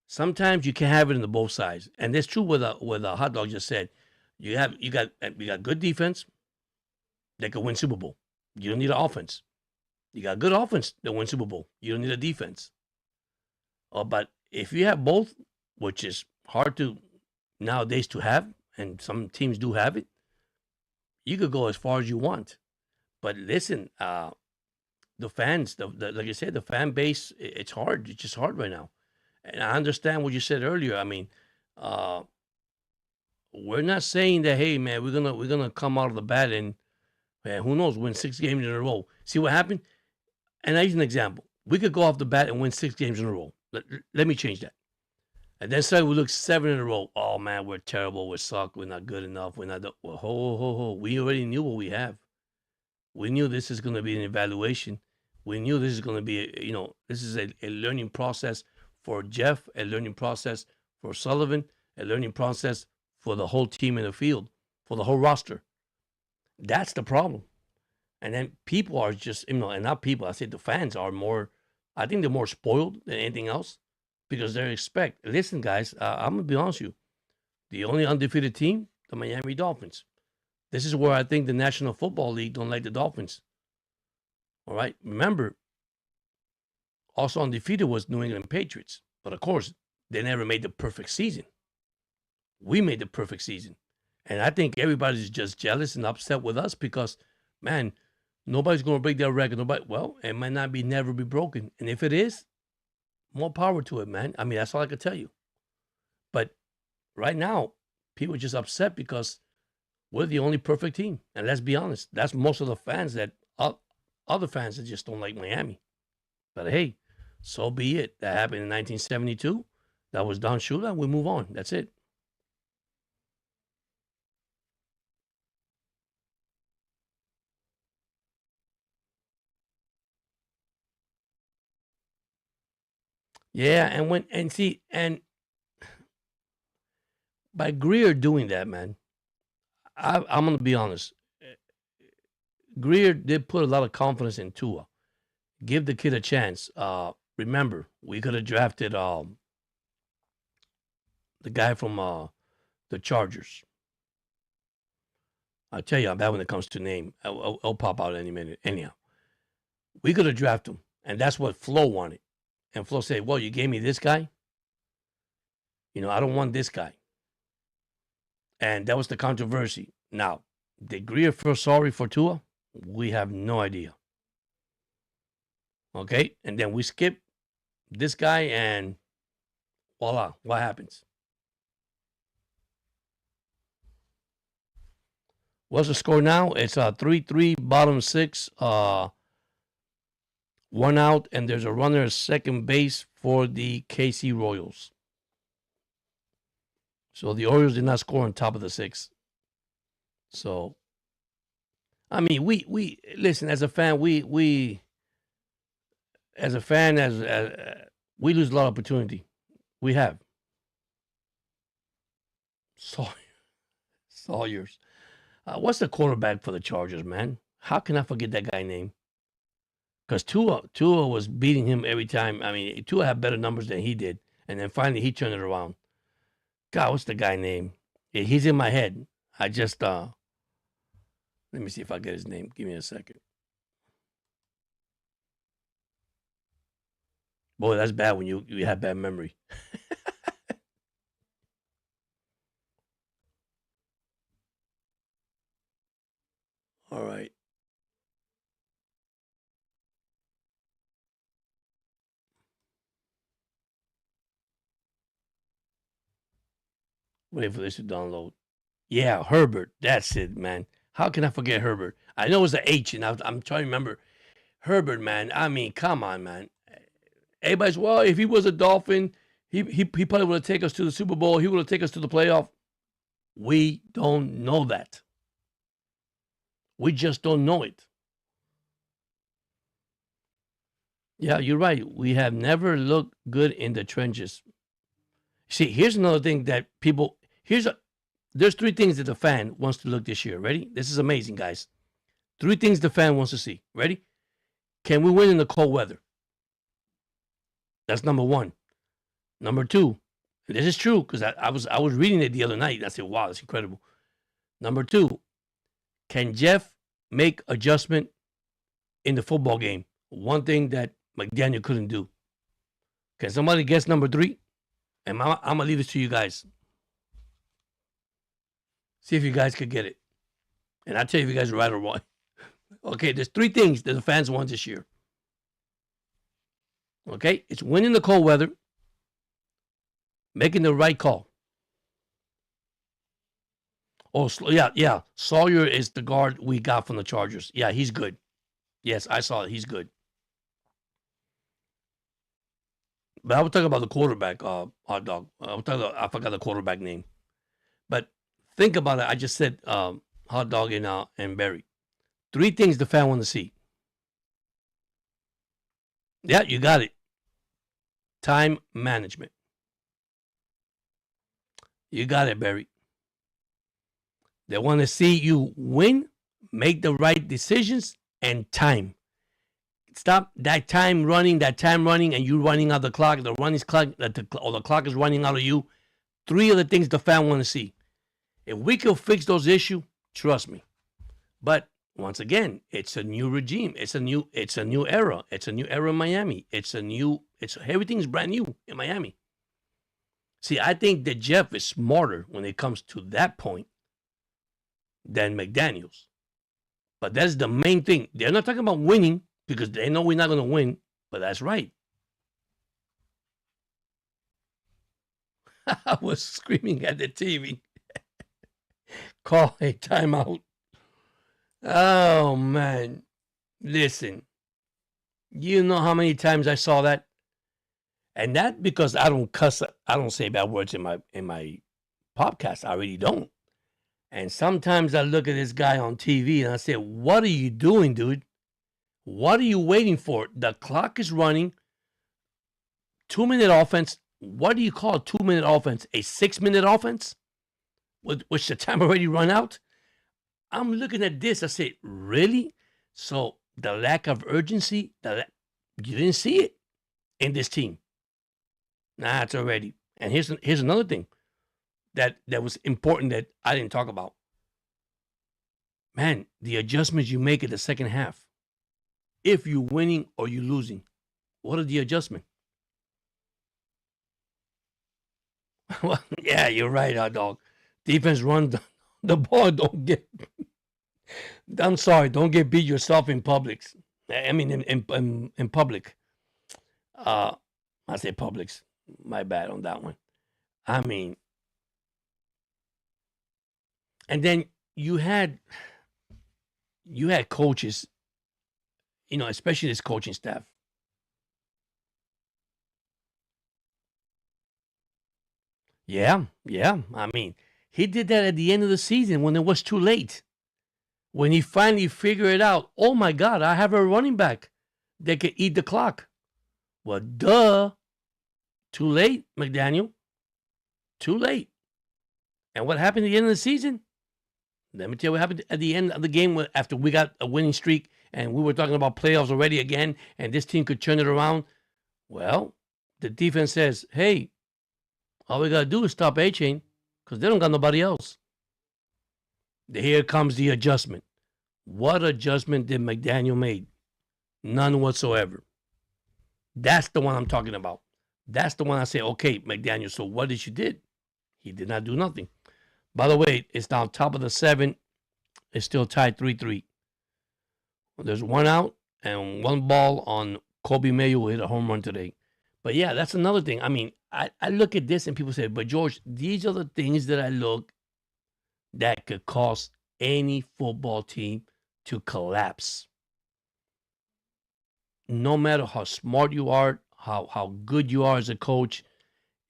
sometimes you can have it in the both sides, and that's true with a hot dog just said. We got good defense, that could win Super Bowl. You don't need an offense. You got a good offense that wins Super Bowl. You don't need a defense. But if you have both, which is hard to nowadays to have, and some teams do have it, you could go as far as you want. But listen, the fans, like I said, the fan base, it's hard. It's just hard right now. And I understand what you said earlier. I mean, we're not saying that, hey man, we're gonna come out of the bat and who knows, win 6 games in a row. See what happened? And I use an example. We could go off the bat and win 6 games in a row. Let me change that. And then suddenly we look 7 in a row. Oh man, we're terrible. We suck. We're not good enough. We're not. Ho. We already knew what we have. We knew this is going to be an evaluation. We knew this is going to be, this is a learning process for Jeff, a learning process for Sullivan, a learning process for the whole team in the field, for the whole roster. That's the problem. And then people are just, and not people, I say the fans are more, I think they're more spoiled than anything else because they expect, listen, guys, I'm going to be honest with you. The only undefeated team, the Miami Dolphins. This is where I think the National Football League don't like the Dolphins. All right. Remember, also undefeated was New England Patriots. But of course, they never made the perfect season. We made the perfect season. And I think everybody's just jealous and upset with us because, man, nobody's going to break their record. Well, it might not never be broken. And if it is, more power to it, man. I mean, that's all I can tell you. But right now, people are just upset because we're the only perfect team. And let's be honest, that's most of the fans other fans that just don't like Miami. But hey, so be it. That happened in 1972. That was Don Shula. We move on. That's it. Yeah, and by Greer doing that, man, I'm gonna be honest. Greer did put a lot of confidence in Tua. Give the kid a chance. Remember, we could have drafted the guy from the Chargers. I tell you, I'm bad when it comes to name. I'll pop out any minute. Anyhow, we could have drafted him, and that's what Flo wanted. And Flo said, "Well, you gave me this guy. I don't want this guy." And that was the controversy. Now, did Greer feel sorry for Tua? We have no idea. Okay, and then we skip this guy, and voila, what happens? What's the score now? It's 3-3, bottom 6, 1 out, and there's a runner at second base for the KC Royals. So the Orioles did not score on top of the 6. So, I mean, we listen, as a fan, we lose a lot of opportunity. We have. Sawyers. What's the quarterback for the Chargers, man? How can I forget that guy's name? Because Tua was beating him every time. I mean, Tua had better numbers than he did. And then finally he turned it around. God, what's the guy's name? He's in my head. I just, let me see if I get his name. Give me a second. Boy, that's bad when you have bad memory. All right. Wait for this to download. Yeah, Herbert. That's it, man. How can I forget Herbert? I know it's an H, and I'm trying to remember. Herbert, man. I mean, come on, man. Everybody's, well, if he was a Dolphin, he probably would have taken us to the Super Bowl. He would have taken us to the playoff. We don't know that. We just don't know it. Yeah, you're right. We have never looked good in the trenches. See, here's another thing that people, there's 3 things that the fan wants to look this year. Ready? This is amazing, guys. 3 things the fan wants to see. Ready? Can we win in the cold weather? That's number 1. Number 2, and this is true because I was reading it the other night. And I said, wow, that's incredible. Number 2, can Jeff make adjustment in the football game. One thing that McDaniel couldn't do. Can somebody guess number 3? And I'm going to leave this to you guys. See if you guys could get it. And I'll tell you if you guys are right or wrong. Okay, there's 3 things that the fans want this year. Okay, it's winning the cold weather, making the right call. Oh, yeah. Sawyer is the guard we got from the Chargers. Yeah, he's good. Yes, I saw it. He's good. But I was talking about the quarterback, hot dog. I forgot the quarterback name. But think about it. I just said hot dog and Barry. 3 things the fan want to see. Yeah, you got it. Time management. You got it, Barry. They want to see you win, make the right decisions, and time. Stop that time running, and you running out the clock. The running clock, or the clock is running out of you. 3 of the things the fan want to see. If we can fix those issues, trust me. But once again, it's a new regime. It's a new era. It's a new era in Miami. Everything's brand new in Miami. See, I think that Jeff is smarter when it comes to that point than McDaniels. But that's the main thing. They're not talking about winning because they know we're not going to win, but that's right. I was screaming at the TV. Call a timeout. Oh, man. Listen, you know how many times I saw that? And that because I don't cuss, I don't say bad words in my podcast. I really don't. And sometimes I look at this guy on TV and I say, what are you doing, dude? What are you waiting for? The clock is running. 2-minute offense. What do you call a 2-minute offense? A 6-minute offense? Which the time already run out? I'm looking at this. I say, really? So the lack of urgency, you didn't see it in this team. Nah, it's already. And here's another thing that was important that I didn't talk about. Man, the adjustments you make in the second half. If you're winning or you're losing, what are the adjustments? Well, yeah, you're right, hot dog. Defense run the ball. I'm sorry, don't get beat yourself in public. I mean, in public. I say Publix. My bad on that one. I mean, and then you had coaches, especially this coaching staff. Yeah. I mean, he did that at the end of the season when it was too late. When he finally figured it out, oh my God, I have a running back that can eat the clock. Well, duh. Too late, McDaniel. Too late. And what happened at the end of the season? Let me tell you what happened at the end of the game after we got a winning streak and we were talking about playoffs already again and this team could turn it around. Well, the defense says, hey, all we got to do is stop A-Chain because they don't got nobody else. Here comes the adjustment. What adjustment did McDaniel make? None whatsoever. That's the one I'm talking about. That's the one I say, okay, McDaniel, so what did you did? He did not do nothing. By the way, it's now top of the 7. It's still tied 3-3. There's 1 out and 1 ball on Kobe Mayo who hit a home run today. But yeah, that's another thing. I mean, I look at this and people say, but George, these are the things that I look that could cause any football team to collapse. No matter how smart you are, how good you are as a coach,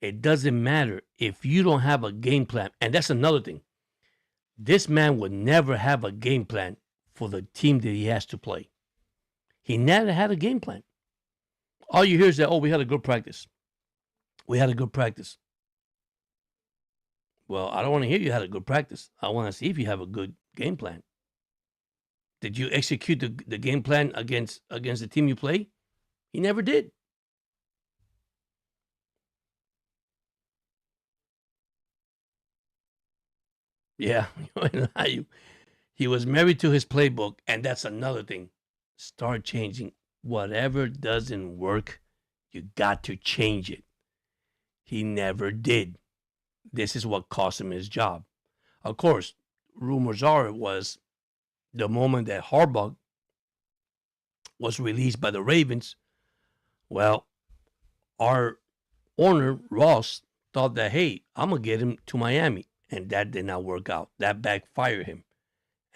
it doesn't matter if you don't have a game plan. And that's another thing. This man would never have a game plan for the team that he has to play. He never had a game plan. All you hear is that, oh, we had a good practice. We had a good practice. Well, I don't want to hear you had a good practice. I want to see if you have a good game plan. Did you execute the game plan against the team you play? He never did. Yeah, He was married to his playbook, and that's another thing. Start changing. Whatever doesn't work, you got to change it. He never did. This is what cost him his job. Of course, rumors are it was the moment that Harbaugh was released by the Ravens. Well, our owner, Ross, thought that, hey, I'm going to get him to Miami. And that did not work out. That backfired him.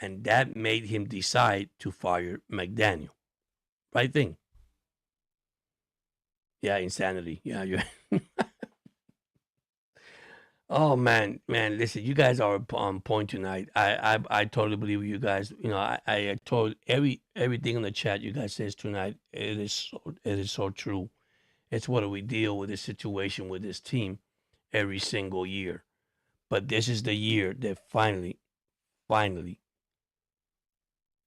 And that made him decide to fire McDaniel. Right thing. Yeah, insanity. Yeah, you're. Oh man, listen, you guys are on point tonight. I totally believe you guys. You know, I told everything in the chat you guys says tonight. It is so true. It's what we deal with this situation with this team every single year. But this is the year that finally,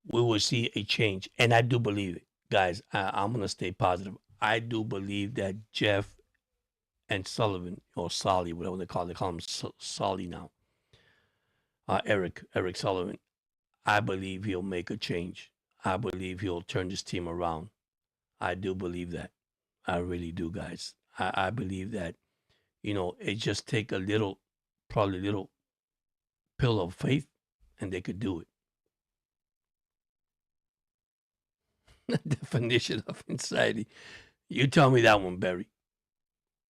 we will see a change. And I do believe it. Guys, I'm going to stay positive. I do believe that Jeff and Sullivan, or Solly, whatever they call him Solly now. Eric Sullivan. I believe he'll make a change. I believe he'll turn this team around. I do believe that. I really do, guys. I believe that, it just take probably a little pill of faith, and they could do it. Definition of anxiety. You tell me that one, Barry.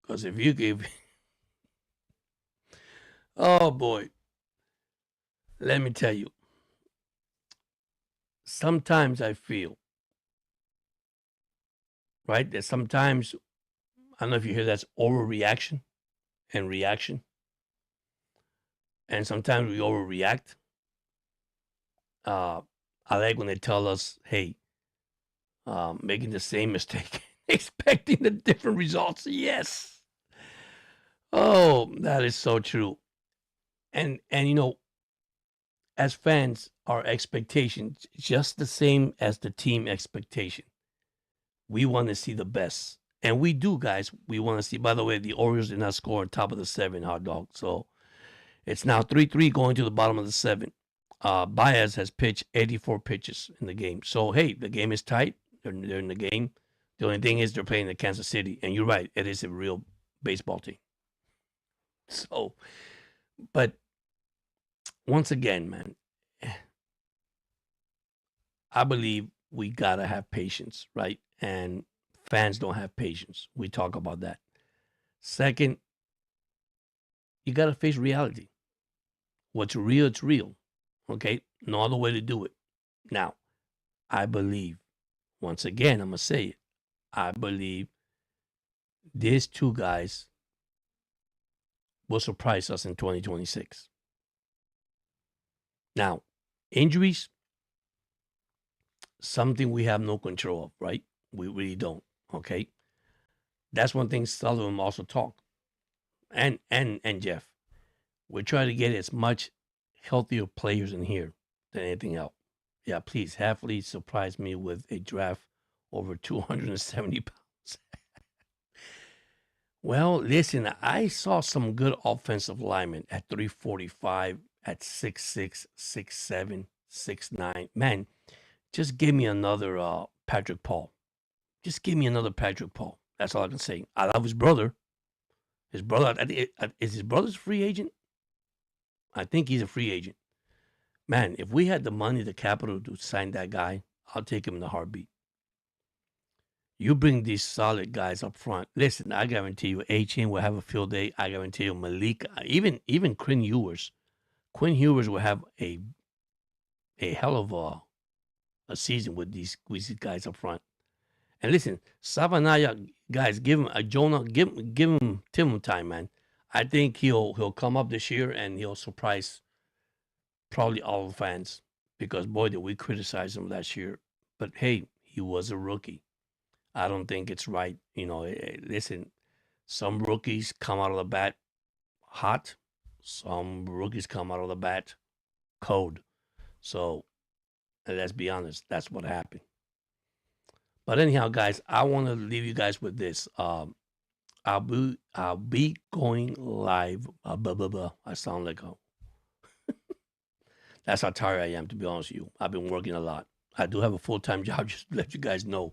Because if you give, oh boy, let me tell you. Sometimes I feel, right, that sometimes, I don't know if you hear that's overreaction and reaction. And sometimes we overreact. I like when they tell us, hey, making the same mistake, expecting the different results. Yes. Oh, that is so true. And as fans, our expectations just the same as the team expectation. We want to see the best. And we do, guys. We want to see, by the way, the Orioles did not score on top of the 7, hot dog. So it's now 3-3 going to the bottom of the 7. Baez has pitched 84 pitches in the game. So, hey, the game is tight. They're in the game. The only thing is they're playing the Kansas City. And you're right. It is a real baseball team. So, but once again, man, I believe we got to have patience, right? And fans don't have patience. We talk about that. Second, you got to face reality. What's real, it's real. Okay? No other way to do it. Now, I believe, once again, I'm going to say it. I believe these two guys will surprise us in 2026. Now, injuries, something we have no control of, right? We really don't. Okay? That's one thing Sullivan also talked. And Jeff. We're trying to get as much healthier players in here than anything else. Yeah, please, Halfley surprised me with a draft over 270 pounds. Well, listen, I saw some good offensive linemen at 345, at 6'6", 6'7", 6'9". Man, just give me another Patrick Paul. Just give me another Patrick Paul. That's all I can say. I love his brother. His brother, is his brother's free agent? I think he's a free agent. Man, if we had the money, the capital to sign that guy, I'll take him in a heartbeat. You bring these solid guys up front. Listen, I guarantee you, A-Chain will have a field day. I guarantee you, Malik, even Quinn Ewers. Quinn Ewers will have a hell of a season with these guys up front. And listen, Savanaya, guys, give him a Jonah, give him time, man. I think he'll come up this year and he'll surprise probably all the fans, because boy, did we criticize him last year. But hey, he was a rookie. I don't think it's right. Listen, some rookies come out of the bat hot. Some rookies come out of the bat cold. So let's be honest, that's what happened. But anyhow, guys, I want to leave you guys with this. I'll be going live. I sound like a That's how tired I am, to be honest with you. I've been working a lot. I do have a full-time job, just to let you guys know.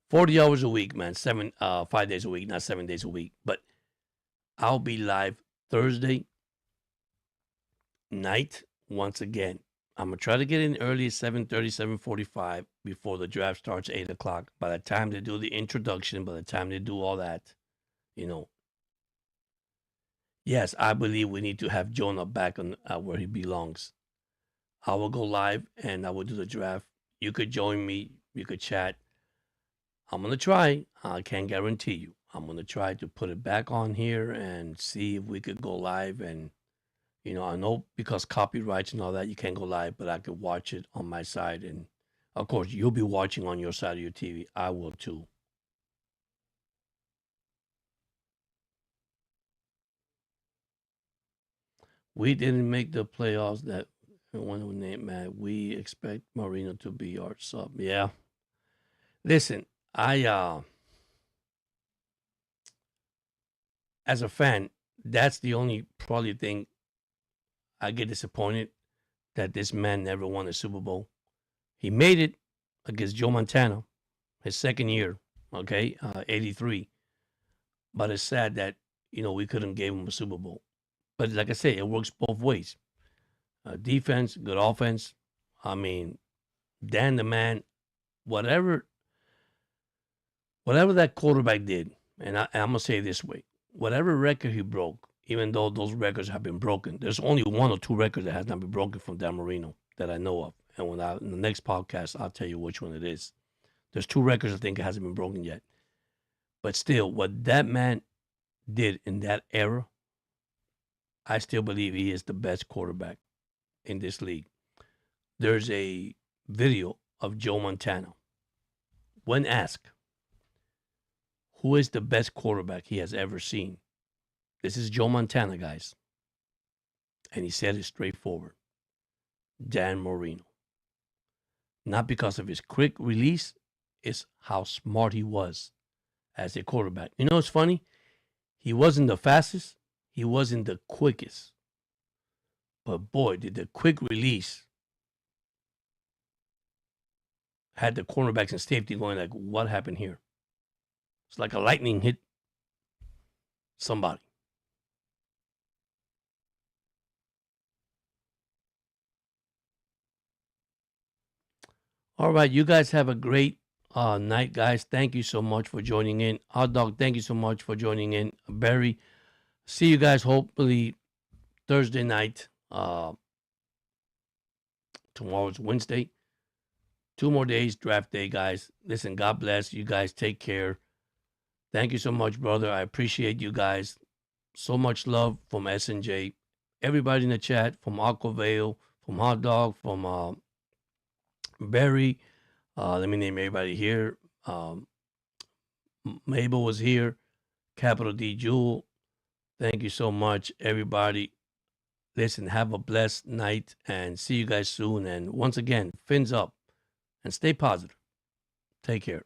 40 hours a week, man. 5 days a week, not 7 days a week. But I'll be live Thursday night once again. I'm going to try to get in early at 7:30, 7:45 before the draft starts 8 o'clock. By the time they do the introduction, by the time they do all that, yes, I believe we need to have Jonah back on where he belongs. I will go live and I will do the draft. You could join me. You could chat. I'm going to try. I can't guarantee you. I'm going to try to put it back on here and see if we could go live. And, I know because copyrights and all that, you can't go live, but I could watch it on my side. And, of course, you'll be watching on your side of your TV. I will, too. We didn't make the playoffs. That one who named Matt. We expect Marino to be our sub. Yeah. Listen, I as a fan, that's the only probably thing I get disappointed that this man never won a Super Bowl. He made it against Joe Montana, his second year, 83. But it's sad that, we couldn't give him a Super Bowl. But like I say, it works both ways. Defense, good offense. I mean, Dan the man, whatever that quarterback did, and I'm going to say it this way, whatever record he broke, even though those records have been broken, there's only one or two records that has not been broken from Dan Marino that I know of. And in the next podcast, I'll tell you which one it is. There's two records I think it hasn't been broken yet. But still, what that man did in that era, I still believe he is the best quarterback in this league. There's a video of Joe Montana. When asked, who is the best quarterback he has ever seen? This is Joe Montana, guys. And he said it straightforward. Dan Marino. Not because of his quick release, it's how smart he was as a quarterback. You know, it's funny. He wasn't the fastest. He wasn't the quickest. But boy, did the quick release had the cornerbacks and safety going like, what happened here? It's like a lightning hit somebody. All right, you guys have a great night, guys. Thank you so much for joining in. Hot Dog, thank you so much for joining in. Barry, see you guys hopefully Thursday night. Tomorrow's Wednesday. 2 more days, draft day, guys. Listen, God bless. You guys take care. Thank you so much, brother. I appreciate you guys. So much love from SNJ. Everybody in the chat, from Aquavale, from Hot Dog, from Barry. Let me name everybody here. Mabel was here. Capital D Jewel. Thank you so much, everybody. Listen, have a blessed night and see you guys soon. And once again, fins up and stay positive. Take care.